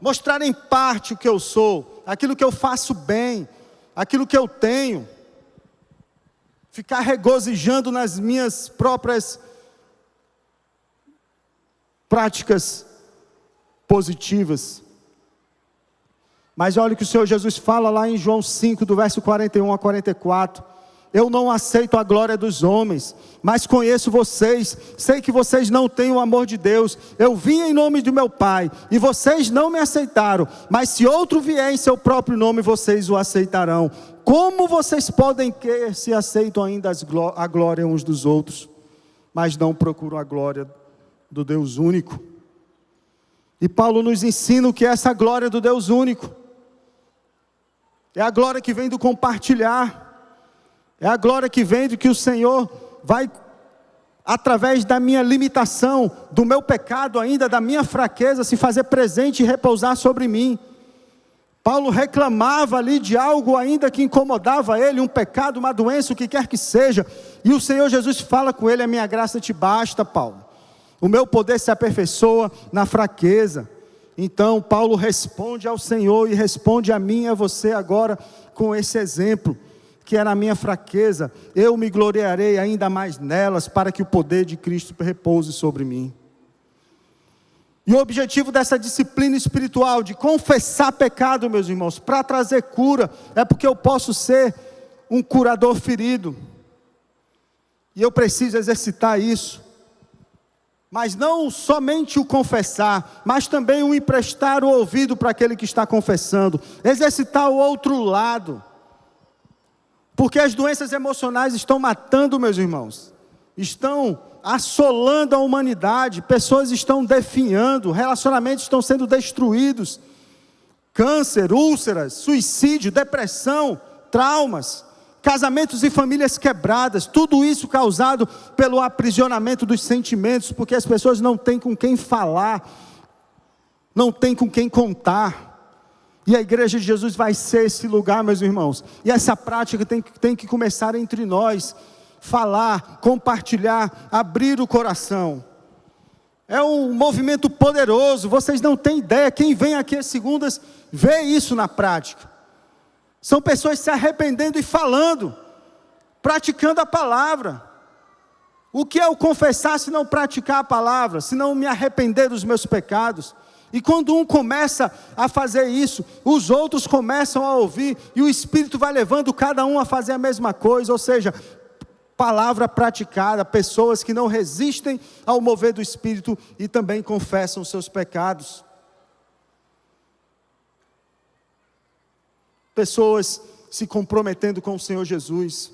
mostrar em parte o que eu sou, aquilo que eu faço bem, aquilo que eu tenho, ficar regozijando nas minhas próprias práticas positivas. Mas olha o que o Senhor Jesus fala lá em João 5, do verso 41 a 44. Eu não aceito a glória dos homens, mas conheço vocês, sei que vocês não têm o amor de Deus. Eu vim em nome do meu Pai, e vocês não me aceitaram, mas se outro vier em seu próprio nome, vocês o aceitarão. Como vocês podem crer se aceitam ainda a glória uns dos outros, mas não procuram a glória do Deus único? E Paulo nos ensina o que é essa glória do Deus único. É a glória que vem do compartilhar. É a glória que vem do que o Senhor vai, através da minha limitação, do meu pecado ainda, da minha fraqueza, se fazer presente e repousar sobre mim. Paulo reclamava ali de algo ainda que incomodava ele, um pecado, uma doença, o que quer que seja. E o Senhor Jesus fala com ele: a minha graça te basta, Paulo. O meu poder se aperfeiçoa na fraqueza. Então Paulo responde ao Senhor e responde a mim e a você agora com esse exemplo, que é na minha fraqueza, eu me gloriarei ainda mais nelas, para que o poder de Cristo repouse sobre mim. E o objetivo dessa disciplina espiritual, de confessar pecado, meus irmãos, para trazer cura, é porque eu posso ser um curador ferido, e eu preciso exercitar isso. Mas não somente o confessar, mas também o emprestar o ouvido para aquele que está confessando, exercitar o outro lado, porque as doenças emocionais estão matando, meus irmãos, estão assolando a humanidade, pessoas estão definhando, relacionamentos estão sendo destruídos, câncer, úlceras, suicídio, depressão, traumas, casamentos e famílias quebradas, tudo isso causado pelo aprisionamento dos sentimentos, porque as pessoas não têm com quem falar, não têm com quem contar. E a igreja de Jesus vai ser esse lugar, meus irmãos. E essa prática tem que começar entre nós. Falar, compartilhar, abrir o coração. É um movimento poderoso, vocês não têm ideia. Quem vem aqui às segundas vê isso na prática. São pessoas se arrependendo e falando, praticando a palavra. O que é o confessar se não praticar a palavra, se não me arrepender dos meus pecados? E quando um começa a fazer isso, os outros começam a ouvir, e o Espírito vai levando cada um a fazer a mesma coisa, ou seja, palavra praticada, pessoas que não resistem ao mover do Espírito e também confessam os seus pecados. Pessoas se comprometendo com o Senhor Jesus.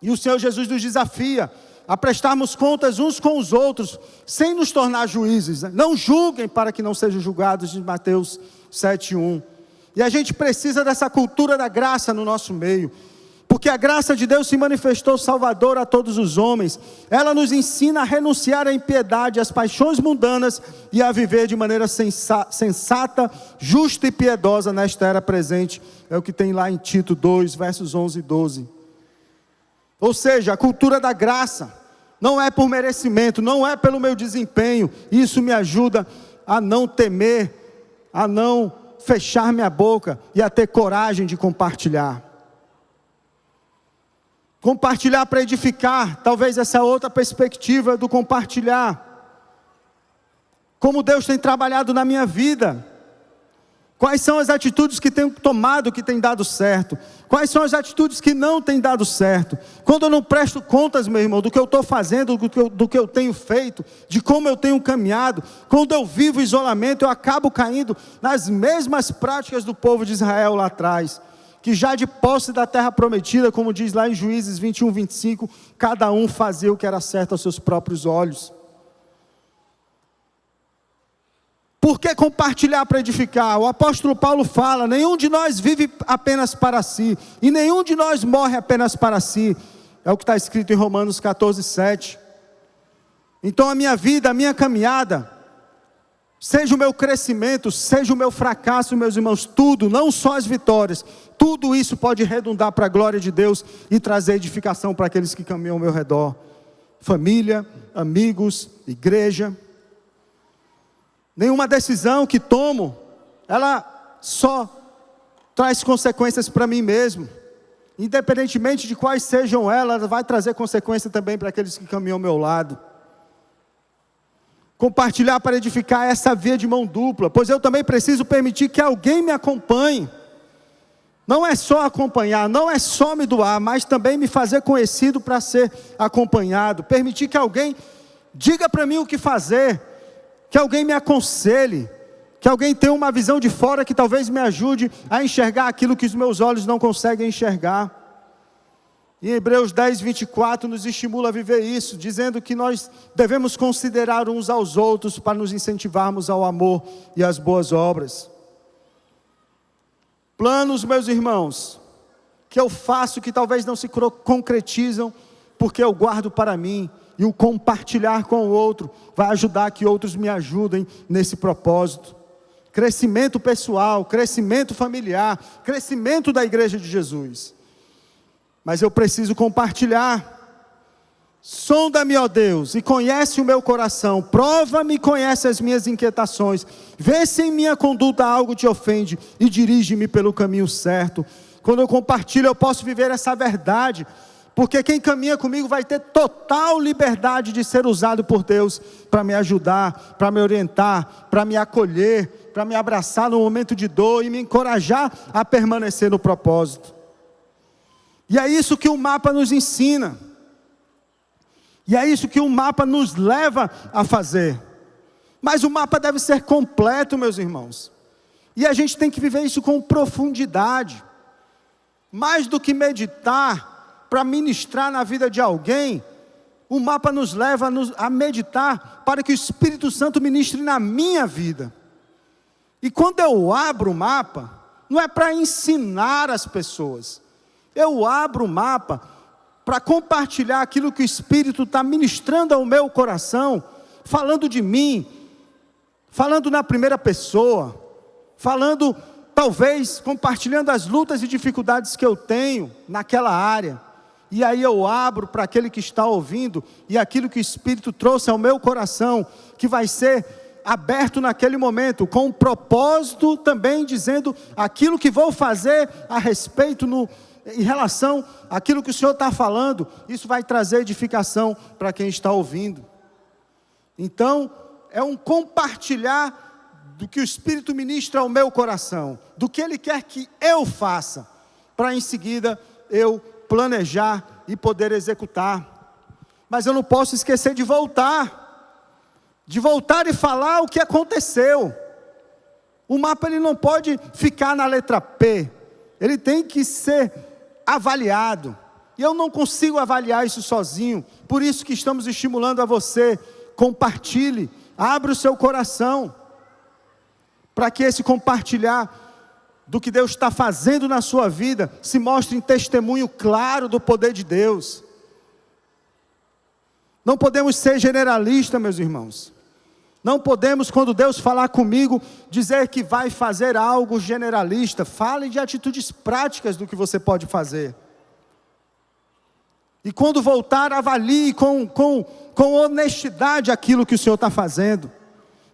E o Senhor Jesus nos desafia a prestarmos contas uns com os outros, sem nos tornar juízes. Não julguem para que não sejam julgados, de Mateus 7:1. E a gente precisa dessa cultura da graça no nosso meio, Porque a graça de Deus se manifestou salvadora a todos os homens. Ela nos ensina a renunciar à impiedade, às paixões mundanas e a viver de maneira sensata, justa e piedosa nesta era presente. É o que tem lá em Tito 2, versos 11 e 12. Ou seja, a cultura da graça não é por merecimento, não é pelo meu desempenho. Isso me ajuda a não temer, a não fechar minha boca e a ter coragem de compartilhar. Compartilhar para edificar, talvez essa é outra perspectiva do compartilhar. Como Deus tem trabalhado na minha vida. Quais são as atitudes que tenho tomado que tem dado certo? Quais são as atitudes que não têm dado certo? Quando eu não presto contas, meu irmão, do que eu estou fazendo, do que eu tenho feito, de como eu tenho caminhado, quando eu vivo isolamento, eu acabo caindo nas mesmas práticas do povo de Israel lá atrás, que já de posse da terra prometida, como diz lá em Juízes 21, 25, cada um fazia o que era certo aos seus próprios olhos. Por que compartilhar para edificar? O apóstolo Paulo fala, nenhum de nós vive apenas para si, e nenhum de nós morre apenas para si. É o que está escrito em Romanos 14, 7. Então a minha vida, a minha caminhada, seja o meu crescimento, seja o meu fracasso, meus irmãos, tudo, não só as vitórias, tudo isso pode redundar para a glória de Deus e trazer edificação para aqueles que caminham ao meu redor. Família, amigos, igreja. Nenhuma decisão que tomo, ela só traz consequências para mim mesmo. Independentemente de quais sejam elas, ela vai trazer consequência também para aqueles que caminham ao meu lado. Compartilhar para edificar essa via de mão dupla, pois eu também preciso permitir que alguém me acompanhe. Não é só acompanhar, não é só me doar, mas também me fazer conhecido para ser acompanhado. Permitir que alguém diga para mim o que fazer, que alguém me aconselhe, que alguém tenha uma visão de fora que talvez me ajude a enxergar aquilo que os meus olhos não conseguem enxergar. E Hebreus 10, 24 nos estimula a viver isso, dizendo que nós devemos considerar uns aos outros para nos incentivarmos ao amor e às boas obras. Planos, meus irmãos, que eu faço que talvez não se concretizam, porque eu guardo para mim, e o compartilhar com o outro vai ajudar que outros me ajudem nesse propósito. Crescimento pessoal, crescimento familiar, crescimento da igreja de Jesus. Mas eu preciso compartilhar. Sonda-me, ó Deus, e conhece o meu coração, prova-me e conhece as minhas inquietações, vê se em minha conduta algo te ofende e dirige-me pelo caminho certo. Quando eu compartilho, eu posso viver essa verdade, porque quem caminha comigo vai ter total liberdade de ser usado por Deus para me ajudar, para me orientar, para me acolher, para me abraçar no momento de dor e me encorajar a permanecer no propósito. E é isso que o mapa nos ensina. E é isso que o mapa nos leva a fazer. Mas o mapa deve ser completo, meus irmãos. E a gente tem que viver isso com profundidade. Mais do que meditar para ministrar na vida de alguém, o mapa nos leva a meditar para que o Espírito Santo ministre na minha vida. E quando eu abro o mapa, não é para ensinar as pessoas. Eu abro o mapa para compartilhar aquilo que o Espírito está ministrando ao meu coração, falando de mim, falando na primeira pessoa, falando, talvez, compartilhando as lutas e dificuldades que eu tenho naquela área. E aí eu abro para aquele que está ouvindo, e aquilo que o Espírito trouxe ao meu coração, que vai ser aberto naquele momento, com um propósito também, dizendo aquilo que vou fazer a respeito em relação àquilo que o Senhor está falando. Isso vai trazer edificação para quem está ouvindo. Então, é um compartilhar do que o Espírito ministra ao meu coração, do que Ele quer que eu faça, para em seguida eu planejar e poder executar. Mas eu não posso esquecer de voltar e falar o que aconteceu. O mapa ele não pode ficar na letra P, ele tem que ser avaliado, e eu não consigo avaliar isso sozinho. Por isso que estamos estimulando a você, compartilhe, abra o seu coração, para que esse compartilhar do que Deus está fazendo na sua vida, se mostre em testemunho claro do poder de Deus. Não podemos ser generalistas, meus irmãos. Não podemos, quando Deus falar comigo, dizer que vai fazer algo generalista. Fale de atitudes práticas do que você pode fazer. E quando voltar, avalie com honestidade aquilo que o Senhor está fazendo.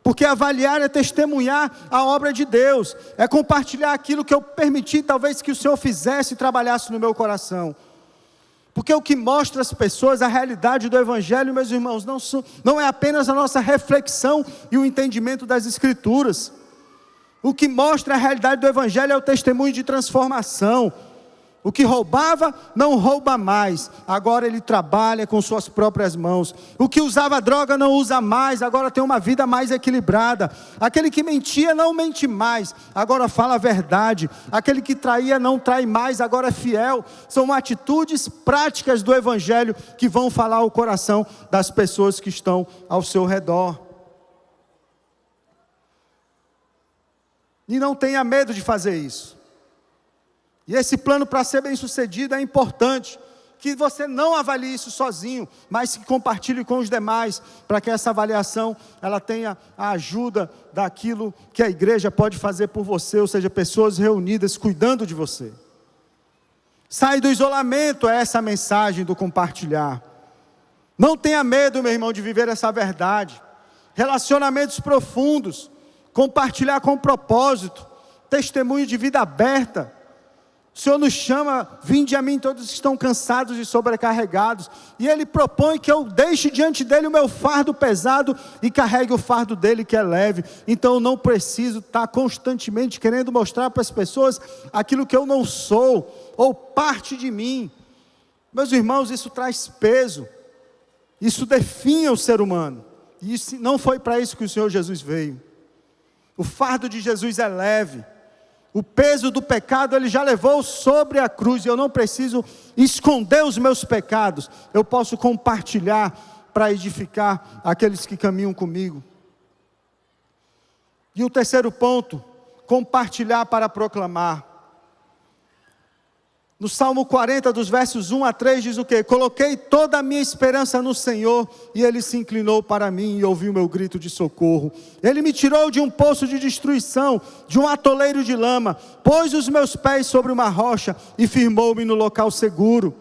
Porque avaliar é testemunhar a obra de Deus. É compartilhar aquilo que eu permiti, talvez, que o Senhor fizesse e trabalhasse no meu coração. Porque o que mostra às pessoas a realidade do Evangelho, meus irmãos, não é apenas a nossa reflexão e o entendimento das Escrituras. O que mostra a realidade do Evangelho é o testemunho de transformação. O que roubava, não rouba mais. Agora ele trabalha com suas próprias mãos. O que usava droga, não usa mais. Agora tem uma vida mais equilibrada. Aquele que mentia, não mente mais. Agora fala a verdade. Aquele que traía, não trai mais. Agora é fiel. São atitudes práticas do Evangelho que vão falar ao coração das pessoas que estão ao seu redor. E não tenha medo de fazer isso. E esse plano, para ser bem sucedido, é importante que você não avalie isso sozinho, mas que compartilhe com os demais, para que essa avaliação ela tenha a ajuda daquilo que a igreja pode fazer por você, ou seja, pessoas reunidas cuidando de você. Sai do isolamento, é essa a mensagem do compartilhar. Não tenha medo, meu irmão, de viver essa verdade. Relacionamentos profundos, compartilhar com propósito, testemunho de vida aberta. O Senhor nos chama, vinde a mim todos que estão cansados e sobrecarregados, e Ele propõe que eu deixe diante dEle o meu fardo pesado, e carregue o fardo dEle que é leve. Então eu não preciso estar constantemente querendo mostrar para as pessoas aquilo que eu não sou, ou parte de mim. Meus irmãos, isso traz peso, isso define o ser humano, e isso, não foi para isso que o Senhor Jesus veio. O fardo de Jesus é leve. O peso do pecado Ele já levou sobre a cruz, e eu não preciso esconder os meus pecados, eu posso compartilhar para edificar aqueles que caminham comigo. E o terceiro ponto, compartilhar para proclamar. No Salmo 40, dos versos 1 a 3, diz o quê? Coloquei toda a minha esperança no Senhor, e Ele se inclinou para mim e ouviu meu grito de socorro. Ele me tirou de um poço de destruição, de um atoleiro de lama, pôs os meus pés sobre uma rocha e firmou-me no local seguro.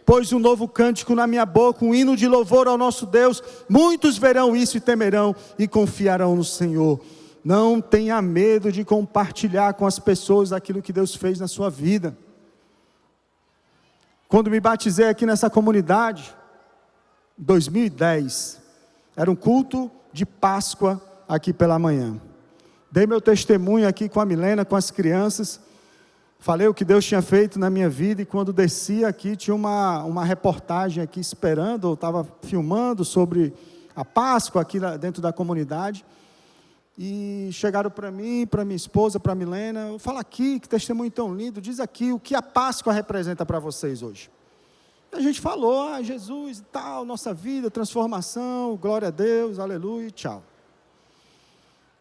Pôs um novo cântico na minha boca, um hino de louvor ao nosso Deus. Muitos verão isso e temerão e confiarão no Senhor. Não tenha medo de compartilhar com as pessoas aquilo que Deus fez na sua vida. Quando me batizei aqui nessa comunidade, em 2010, era um culto de Páscoa aqui pela manhã. Dei meu testemunho aqui com a Milena, com as crianças, falei o que Deus tinha feito na minha vida, e quando desci aqui, tinha uma reportagem aqui esperando, eu estava filmando sobre a Páscoa aqui dentro da comunidade, e chegaram para mim, para minha esposa, para a Milena, fala aqui, que testemunho tão lindo, diz aqui o que a Páscoa representa para vocês hoje. A gente falou, Jesus e tal, nossa vida, transformação, glória a Deus, aleluia, tchau.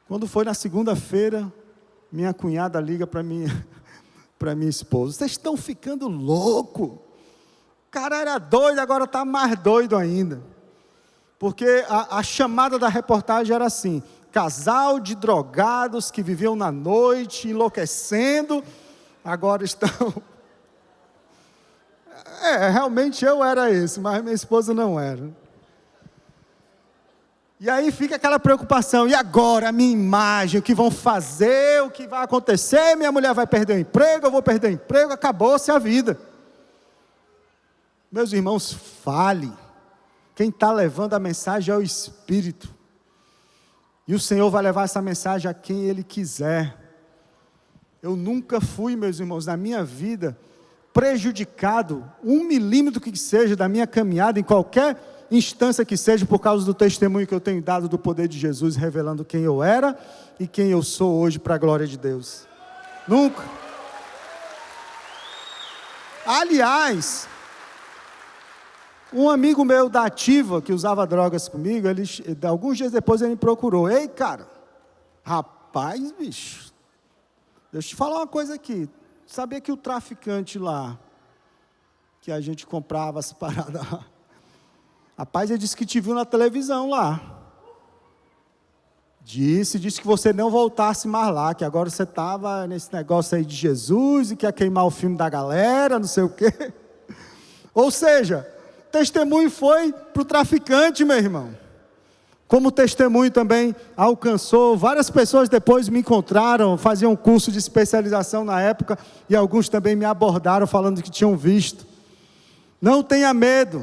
Quando foi na segunda-feira, minha cunhada liga para minha esposa, vocês estão ficando louco, o cara era doido, agora está mais doido ainda, porque a chamada da reportagem era assim: casal de drogados que viviam na noite, enlouquecendo, agora estão... realmente eu era esse, mas minha esposa não era. E aí fica aquela preocupação, e agora a minha imagem, o que vão fazer, o que vai acontecer, minha mulher vai perder o emprego, eu vou perder o emprego, acabou-se a vida. Meus irmãos, fale. Quem está levando a mensagem é o Espírito. E o Senhor vai levar essa mensagem a quem Ele quiser. Eu nunca fui, meus irmãos, na minha vida, prejudicado, 1 milímetro que seja da minha caminhada, em qualquer instância que seja, por causa do testemunho que eu tenho dado do poder de Jesus, revelando quem eu era e quem eu sou hoje, para a glória de Deus. Nunca. Aliás, um amigo meu da Ativa, que usava drogas comigo, alguns dias depois ele me procurou. Ei, cara, rapaz, bicho, Deixa eu te falar uma coisa aqui. Sabia que o traficante lá, que a gente comprava as paradas lá, rapaz, ele disse que te viu na televisão lá. Disse que você não voltasse mais lá, que agora você estava nesse negócio aí de Jesus e que ia queimar o filme da galera, não sei o quê. Ou seja, testemunho foi para o traficante, meu irmão. Como testemunho também alcançou, várias pessoas depois me encontraram, faziam um curso de especialização na época, e alguns também me abordaram falando que tinham visto. Não tenha medo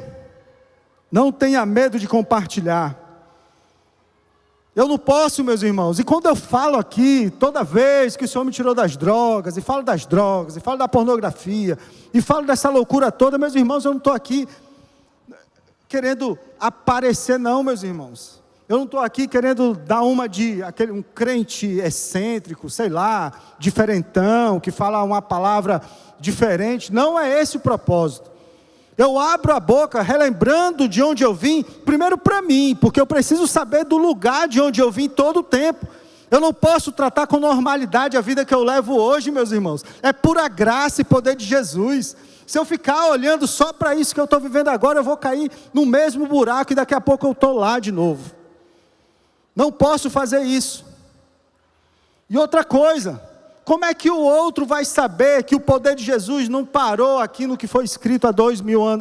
de compartilhar. Eu não posso, meus irmãos, e quando eu falo aqui, toda vez que o Senhor me tirou das drogas, e falo das drogas, e falo da pornografia, e falo dessa loucura toda, meus irmãos, eu não estou aqui querendo aparecer não, meus irmãos. Eu não estou aqui querendo dar um crente excêntrico, sei lá, diferentão, que fala uma palavra diferente. Não é esse o propósito. Eu abro a boca relembrando de onde eu vim, primeiro para mim, porque eu preciso saber do lugar de onde eu vim todo o tempo. Eu não posso tratar com normalidade a vida que eu levo hoje, meus irmãos. É pura graça e poder de Jesus. Se eu ficar olhando só para isso que eu estou vivendo agora, eu vou cair no mesmo buraco e daqui a pouco eu estou lá de novo. Não posso fazer isso. E outra coisa, como é que o outro vai saber que o poder de Jesus não parou aqui no que foi escrito há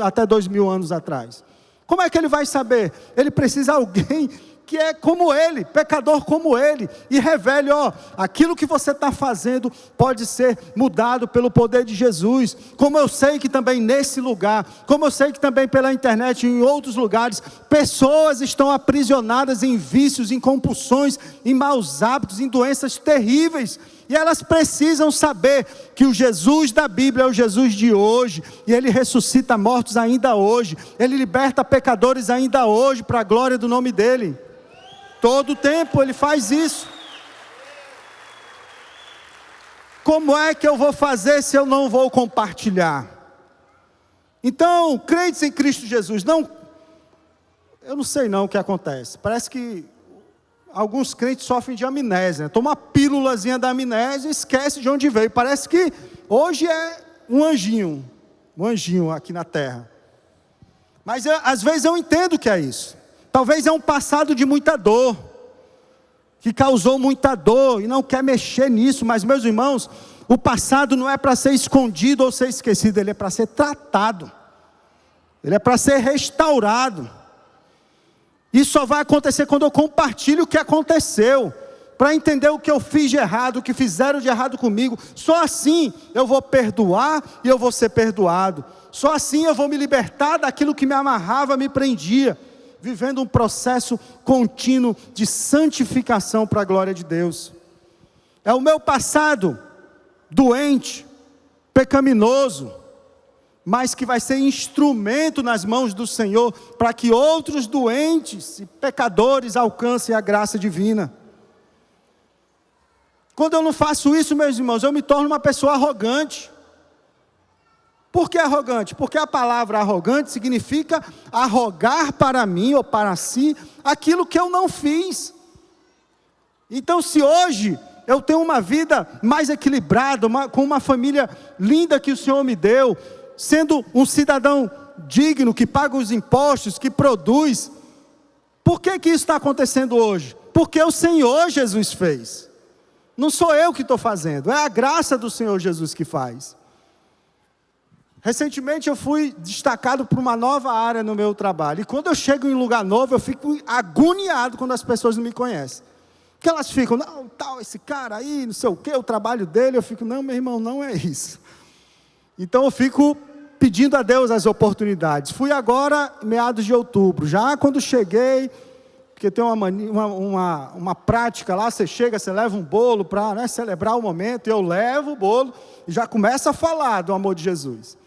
até 2000 anos atrás? Como é que ele vai saber? Ele precisa de alguém que é como ele, pecador como ele, e revele, aquilo que você está fazendo pode ser mudado pelo poder de Jesus. Como eu sei que também nesse lugar, como eu sei que também pela internet e em outros lugares, pessoas estão aprisionadas em vícios, em compulsões, em maus hábitos, em doenças terríveis, e elas precisam saber que o Jesus da Bíblia é o Jesus de hoje, e Ele ressuscita mortos ainda hoje, Ele liberta pecadores ainda hoje, para a glória do nome dEle. Todo tempo Ele faz isso. Como é que eu vou fazer se eu não vou compartilhar? Então, crentes em Cristo Jesus, eu não sei não o que acontece. Parece que alguns crentes sofrem de amnésia, Toma uma pílulazinha da amnésia e esquece de onde veio. Parece que hoje é um anjinho aqui na terra. Mas às vezes eu entendo que é isso. Talvez é um passado de muita dor, que causou muita dor, e não quer mexer nisso. Mas, meus irmãos, o passado não é para ser escondido ou ser esquecido, ele é para ser tratado, ele é para ser restaurado. Isso só vai acontecer quando eu compartilho o que aconteceu, para entender o que eu fiz de errado, o que fizeram de errado comigo. Só assim eu vou perdoar e eu vou ser perdoado. Só assim eu vou me libertar daquilo que me amarrava, me prendia, vivendo um processo contínuo de santificação para a glória de Deus. É o meu passado doente, pecaminoso, mas que vai ser instrumento nas mãos do Senhor, para que outros doentes e pecadores alcancem a graça divina. Quando eu não faço isso, meus irmãos, eu me torno uma pessoa arrogante. Por que arrogante? Porque a palavra arrogante significa arrogar para mim ou para si aquilo que eu não fiz. Então, se hoje eu tenho uma vida mais equilibrada, com uma família linda que o Senhor me deu, sendo um cidadão digno, que paga os impostos, que produz, por que isso está acontecendo hoje? Porque o Senhor Jesus fez. Não sou eu que estou fazendo, é a graça do Senhor Jesus que faz. Recentemente eu fui destacado para uma nova área no meu trabalho. E quando eu chego em um lugar novo, eu fico agoniado quando as pessoas não me conhecem. Porque elas ficam, não, tal, esse cara aí, não sei o que, o trabalho dele. Eu fico, não, meu irmão, não é isso. Então eu fico pedindo a Deus as oportunidades. Fui agora, meados de outubro. Já quando cheguei, porque tem uma prática lá, você chega, você leva um bolo para celebrar o momento. Eu levo o bolo e já começa a falar do amor de Jesus.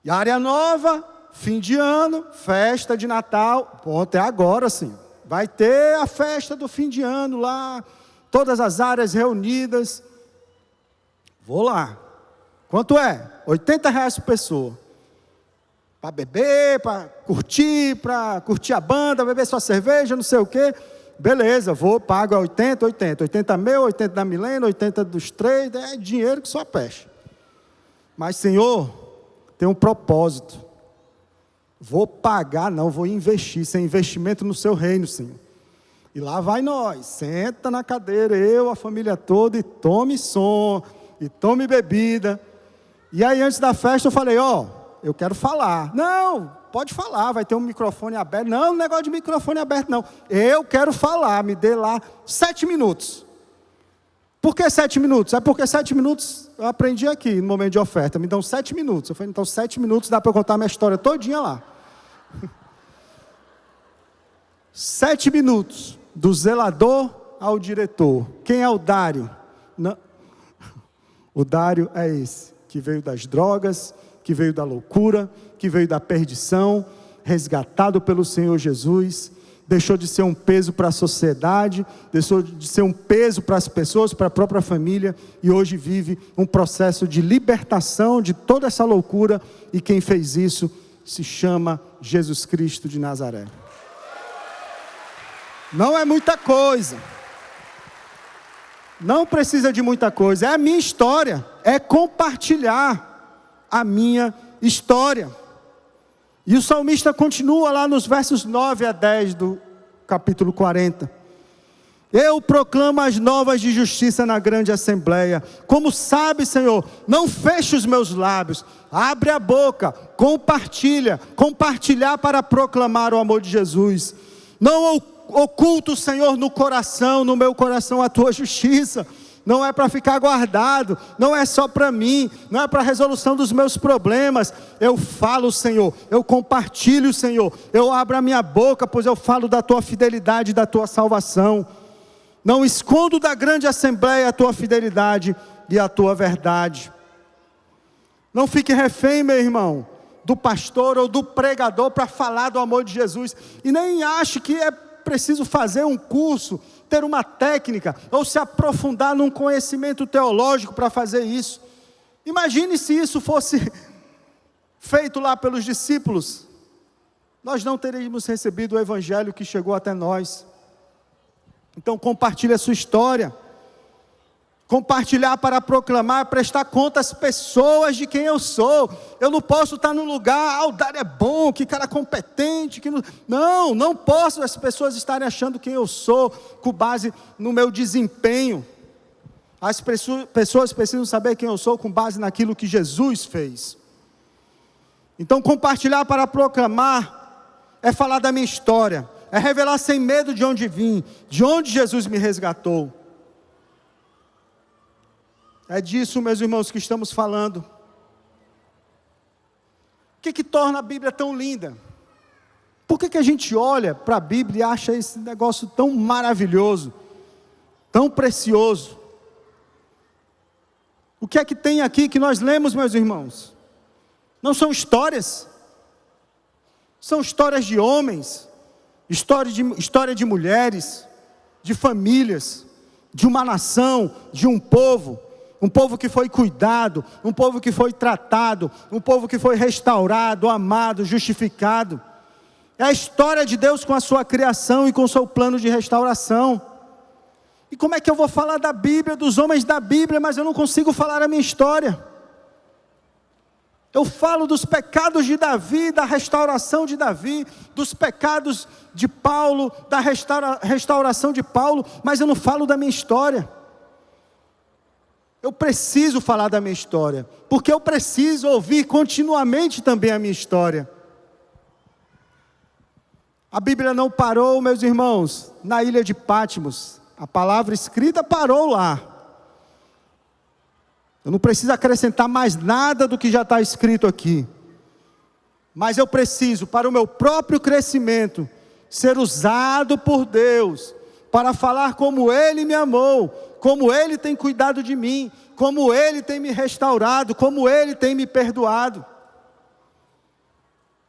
E área nova, fim de ano, festa de Natal, até agora sim, vai ter a festa do fim de ano lá, todas as áreas reunidas, vou lá, quanto é? R$80 por pessoa, para beber, para curtir a banda, beber sua cerveja, não sei o quê, beleza, vou, pago 80, 80. 80 meu, 80 da Milena, 80 dos três, é dinheiro que só peixe. Mas, Senhor, tem um propósito. Vou pagar, não, vou investir. Isso é investimento no seu reino, Senhor. E lá vai nós, senta na cadeira, eu, a família toda, e tome som, e tome bebida. E aí, antes da festa, eu falei, eu quero falar. Não, pode falar, vai ter um microfone aberto. Não, negócio de microfone aberto, não. Eu quero falar, me dê lá 7 minutos. Por que 7 minutos? É porque 7 minutos, eu aprendi aqui, no momento de oferta, me dão 7 minutos. Eu falei, então 7 minutos dá para eu contar minha história todinha lá. 7 minutos. Do zelador ao diretor. Quem é o Dário? Não. O Dário é esse, que veio das drogas, que veio da loucura, que veio da perdição, resgatado pelo Senhor Jesus, deixou de ser um peso para a sociedade, deixou de ser um peso para as pessoas, para a própria família, e hoje vive um processo de libertação de toda essa loucura, e quem fez isso se chama Jesus Cristo de Nazaré. Não é muita coisa. Não precisa de muita coisa. É a minha história. É compartilhar a minha história. E o salmista continua lá nos versos 9 a 10 do capítulo 40. Eu proclamo as novas de justiça na grande assembleia. Como sabe, Senhor, não feche os meus lábios. Abre a boca, compartilha. Compartilhar para proclamar o amor de Jesus. Não oculto, Senhor, no meu coração a tua justiça. Não é para ficar guardado, não é só para mim, não é para a resolução dos meus problemas. Eu falo, Senhor, eu compartilho, Senhor, eu abro a minha boca, pois eu falo da tua fidelidade e da tua salvação. Não escondo da grande assembleia a tua fidelidade e a tua verdade. Não fique refém, meu irmão, do pastor ou do pregador para falar do amor de Jesus, e nem ache que é preciso fazer um curso, ter uma técnica, ou se aprofundar num conhecimento teológico para fazer isso. Imagine se isso fosse feito lá pelos discípulos, nós não teríamos recebido o evangelho que chegou até nós. Então compartilhe a sua história. Compartilhar para proclamar, prestar conta às pessoas de quem eu sou. Eu não posso estar num lugar, o Dário é bom, que cara competente. Não posso as pessoas estarem achando quem eu sou, com base no meu desempenho. As pessoas precisam saber quem eu sou, com base naquilo que Jesus fez. Então compartilhar para proclamar, é falar da minha história, é revelar sem medo de onde vim, de onde Jesus me resgatou. É disso, meus irmãos, que estamos falando. O que torna a Bíblia tão linda? Por que a gente olha para a Bíblia e acha esse negócio tão maravilhoso, tão precioso? O que é que tem aqui que nós lemos, meus irmãos? Não são histórias. São histórias de homens, história de mulheres, de famílias, de uma nação, de um povo que foi cuidado, um povo que foi tratado, um povo que foi restaurado, amado, justificado. É a história de Deus com a sua criação e com o seu plano de restauração. E como é que eu vou falar da Bíblia, dos homens da Bíblia, mas eu não consigo falar a minha história? Eu falo dos pecados de Davi, da restauração de Davi, dos pecados de Paulo, da restauração de Paulo, mas eu não falo da minha história. Eu preciso falar da minha história, porque eu preciso ouvir continuamente também a minha história. A Bíblia não parou, meus irmãos, na ilha de Patmos. A palavra escrita parou lá. Eu não preciso acrescentar mais nada do que já está escrito aqui. Mas eu preciso, para o meu próprio crescimento, ser usado por Deus, para falar como Ele me amou, como Ele tem cuidado de mim, como Ele tem me restaurado, como Ele tem me perdoado.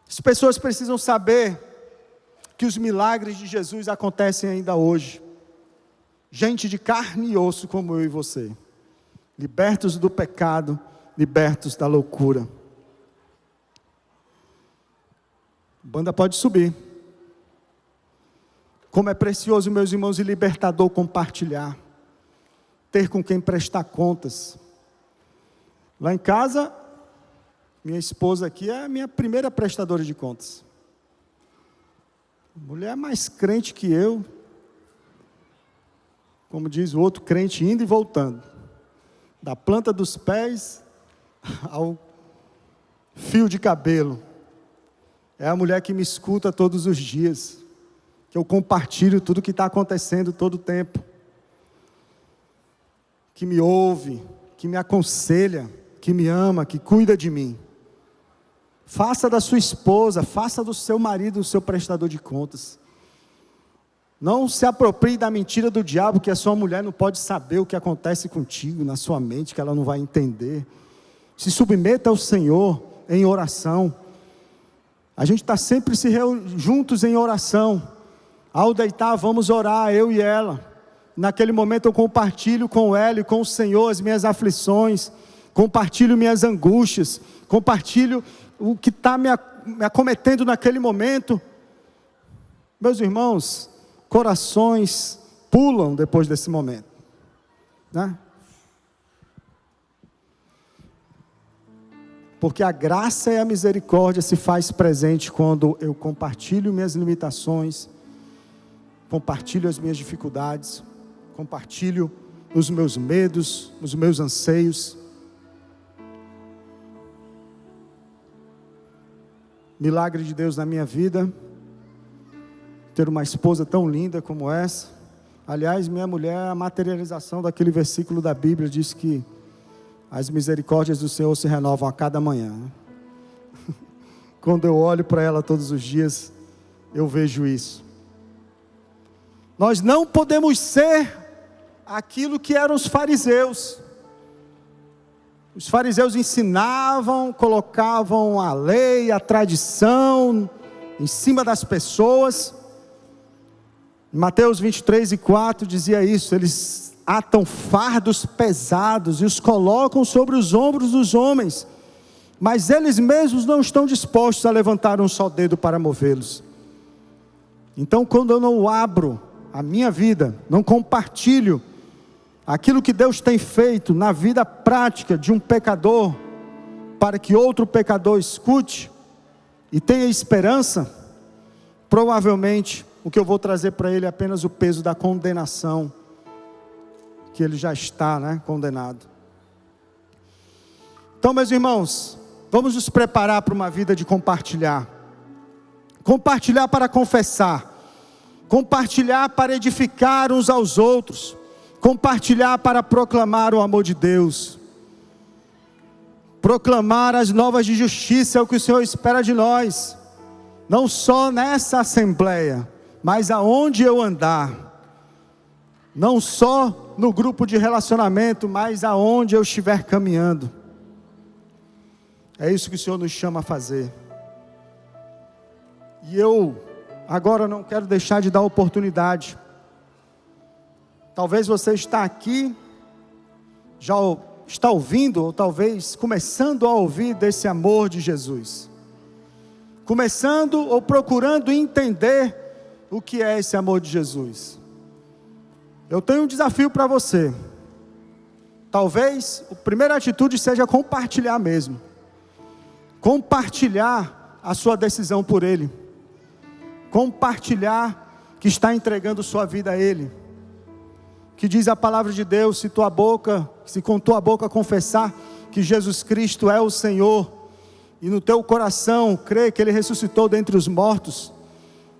As pessoas precisam saber que os milagres de Jesus acontecem ainda hoje. Gente de carne e osso como eu e você, libertos do pecado, libertos da loucura. A banda pode subir. Como é precioso, meus irmãos, e libertador compartilhar. Ter com quem prestar contas. Lá em casa, minha esposa aqui é a minha primeira prestadora de contas. Mulher mais crente que eu. Como diz o outro crente, indo e voltando. Da planta dos pés ao fio de cabelo. É a mulher que me escuta todos os dias. Que eu compartilho tudo que está acontecendo todo o tempo. Que me ouve, que me aconselha, que me ama, que cuida de mim. Faça da sua esposa, faça do seu marido o seu prestador de contas. Não se aproprie da mentira do diabo que a sua mulher não pode saber o que acontece contigo na sua mente, que ela não vai entender. Se submeta ao Senhor em oração. A gente está sempre juntos em oração. Ao deitar, vamos orar, eu e ela. Naquele momento eu compartilho com ela e com o Senhor as minhas aflições, compartilho minhas angústias, compartilho o que está me acometendo naquele momento. Meus irmãos, corações pulam depois desse momento, né? Porque a graça e a misericórdia se faz presente quando eu compartilho minhas limitações, compartilho as minhas dificuldades, compartilho os meus medos, os meus anseios. Milagre de Deus na minha vida, ter uma esposa tão linda como essa. Aliás, minha mulher é a materialização daquele versículo da Bíblia, diz que as misericórdias do Senhor se renovam a cada manhã. Quando eu olho para ela todos os dias, eu vejo isso. Nós não podemos ser aquilo que eram os fariseus. Os fariseus ensinavam, colocavam a lei, a tradição em cima das pessoas. Mateus 23:4 dizia isso: eles atam fardos pesados e os colocam sobre os ombros dos homens, mas eles mesmos não estão dispostos a levantar um só dedo para movê-los. Então, quando eu não abro a minha vida, não compartilho aquilo que Deus tem feito na vida prática de um pecador, para que outro pecador escute e tenha esperança, provavelmente o que eu vou trazer para ele é apenas o peso da condenação, que ele já está, condenado. Então, meus irmãos, vamos nos preparar para uma vida de compartilhar. Compartilhar para confessar. Compartilhar para edificar uns aos outros. Compartilhar para proclamar o amor de Deus. Proclamar as novas de justiça é o que o Senhor espera de nós. Não só nessa assembleia, mas aonde eu andar. Não só no grupo de relacionamento, mas aonde eu estiver caminhando. É isso que o Senhor nos chama a fazer. E eu agora não quero deixar de dar oportunidade. Talvez você está aqui, já está ouvindo, ou talvez começando a ouvir desse amor de Jesus. Começando ou procurando entender o que é esse amor de Jesus. Eu tenho um desafio para você. Talvez a primeira atitude seja compartilhar mesmo. Compartilhar a sua decisão por Ele. Compartilhar que está entregando sua vida a Ele. Que diz a palavra de Deus, se com tua boca confessar que Jesus Cristo é o Senhor, e no teu coração crer que Ele ressuscitou dentre os mortos,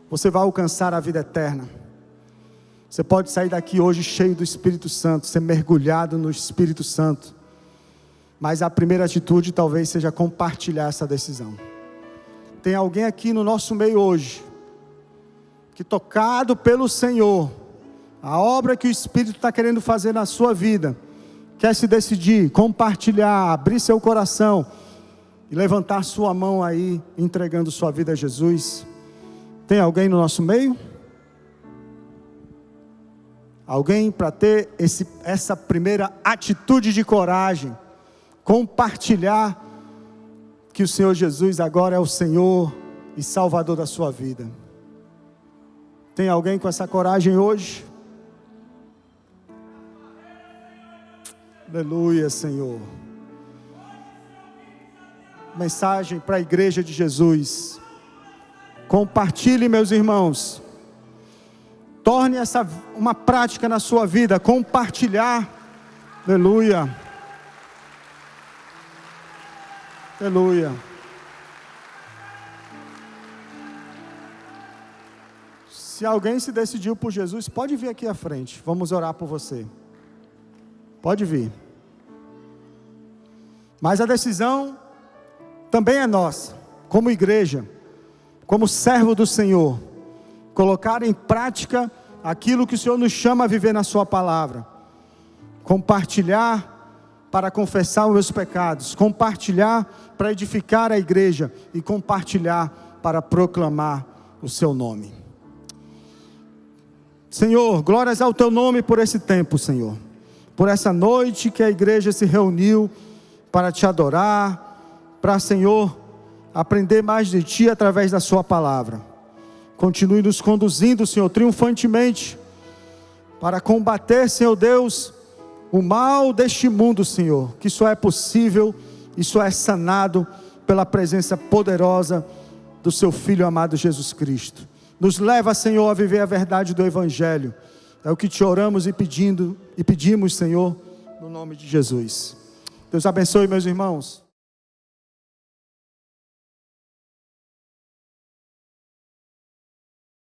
você vai alcançar a vida eterna. Você pode sair daqui hoje cheio do Espírito Santo, ser mergulhado no Espírito Santo. Mas a primeira atitude talvez seja compartilhar essa decisão. Tem alguém aqui no nosso meio hoje, que tocado pelo Senhor, a obra que o Espírito está querendo fazer na sua vida, quer se decidir, compartilhar, abrir seu coração, e levantar sua mão aí, entregando sua vida a Jesus. Tem alguém no nosso meio? Alguém para ter essa primeira atitude de coragem, compartilhar que o Senhor Jesus agora é o Senhor e Salvador da sua vida. Tem alguém com essa coragem hoje? Aleluia, Senhor. Mensagem para a igreja de Jesus. Compartilhe, meus irmãos. Torne essa uma prática na sua vida, compartilhar. Aleluia. Aleluia. Se alguém se decidiu por Jesus, pode vir aqui à frente. Vamos orar por você. Pode vir. Mas a decisão também é nossa, como igreja, como servo do Senhor, colocar em prática aquilo que o Senhor nos chama a viver na sua palavra. Compartilhar para confessar os meus pecados, compartilhar para edificar a igreja e compartilhar para proclamar o seu nome. Senhor, glórias ao teu nome por esse tempo, Senhor, por essa noite que a igreja se reuniu para te adorar, para, Senhor, aprender mais de ti através da sua palavra. Continue nos conduzindo, Senhor, triunfantemente, para combater, Senhor Deus, o mal deste mundo, Senhor, que só é possível e só é sanado pela presença poderosa do seu Filho amado Jesus Cristo. Nos leva, Senhor, a viver a verdade do Evangelho. É o que te oramos e pedimos, Senhor, no nome de Jesus. Deus abençoe, meus irmãos.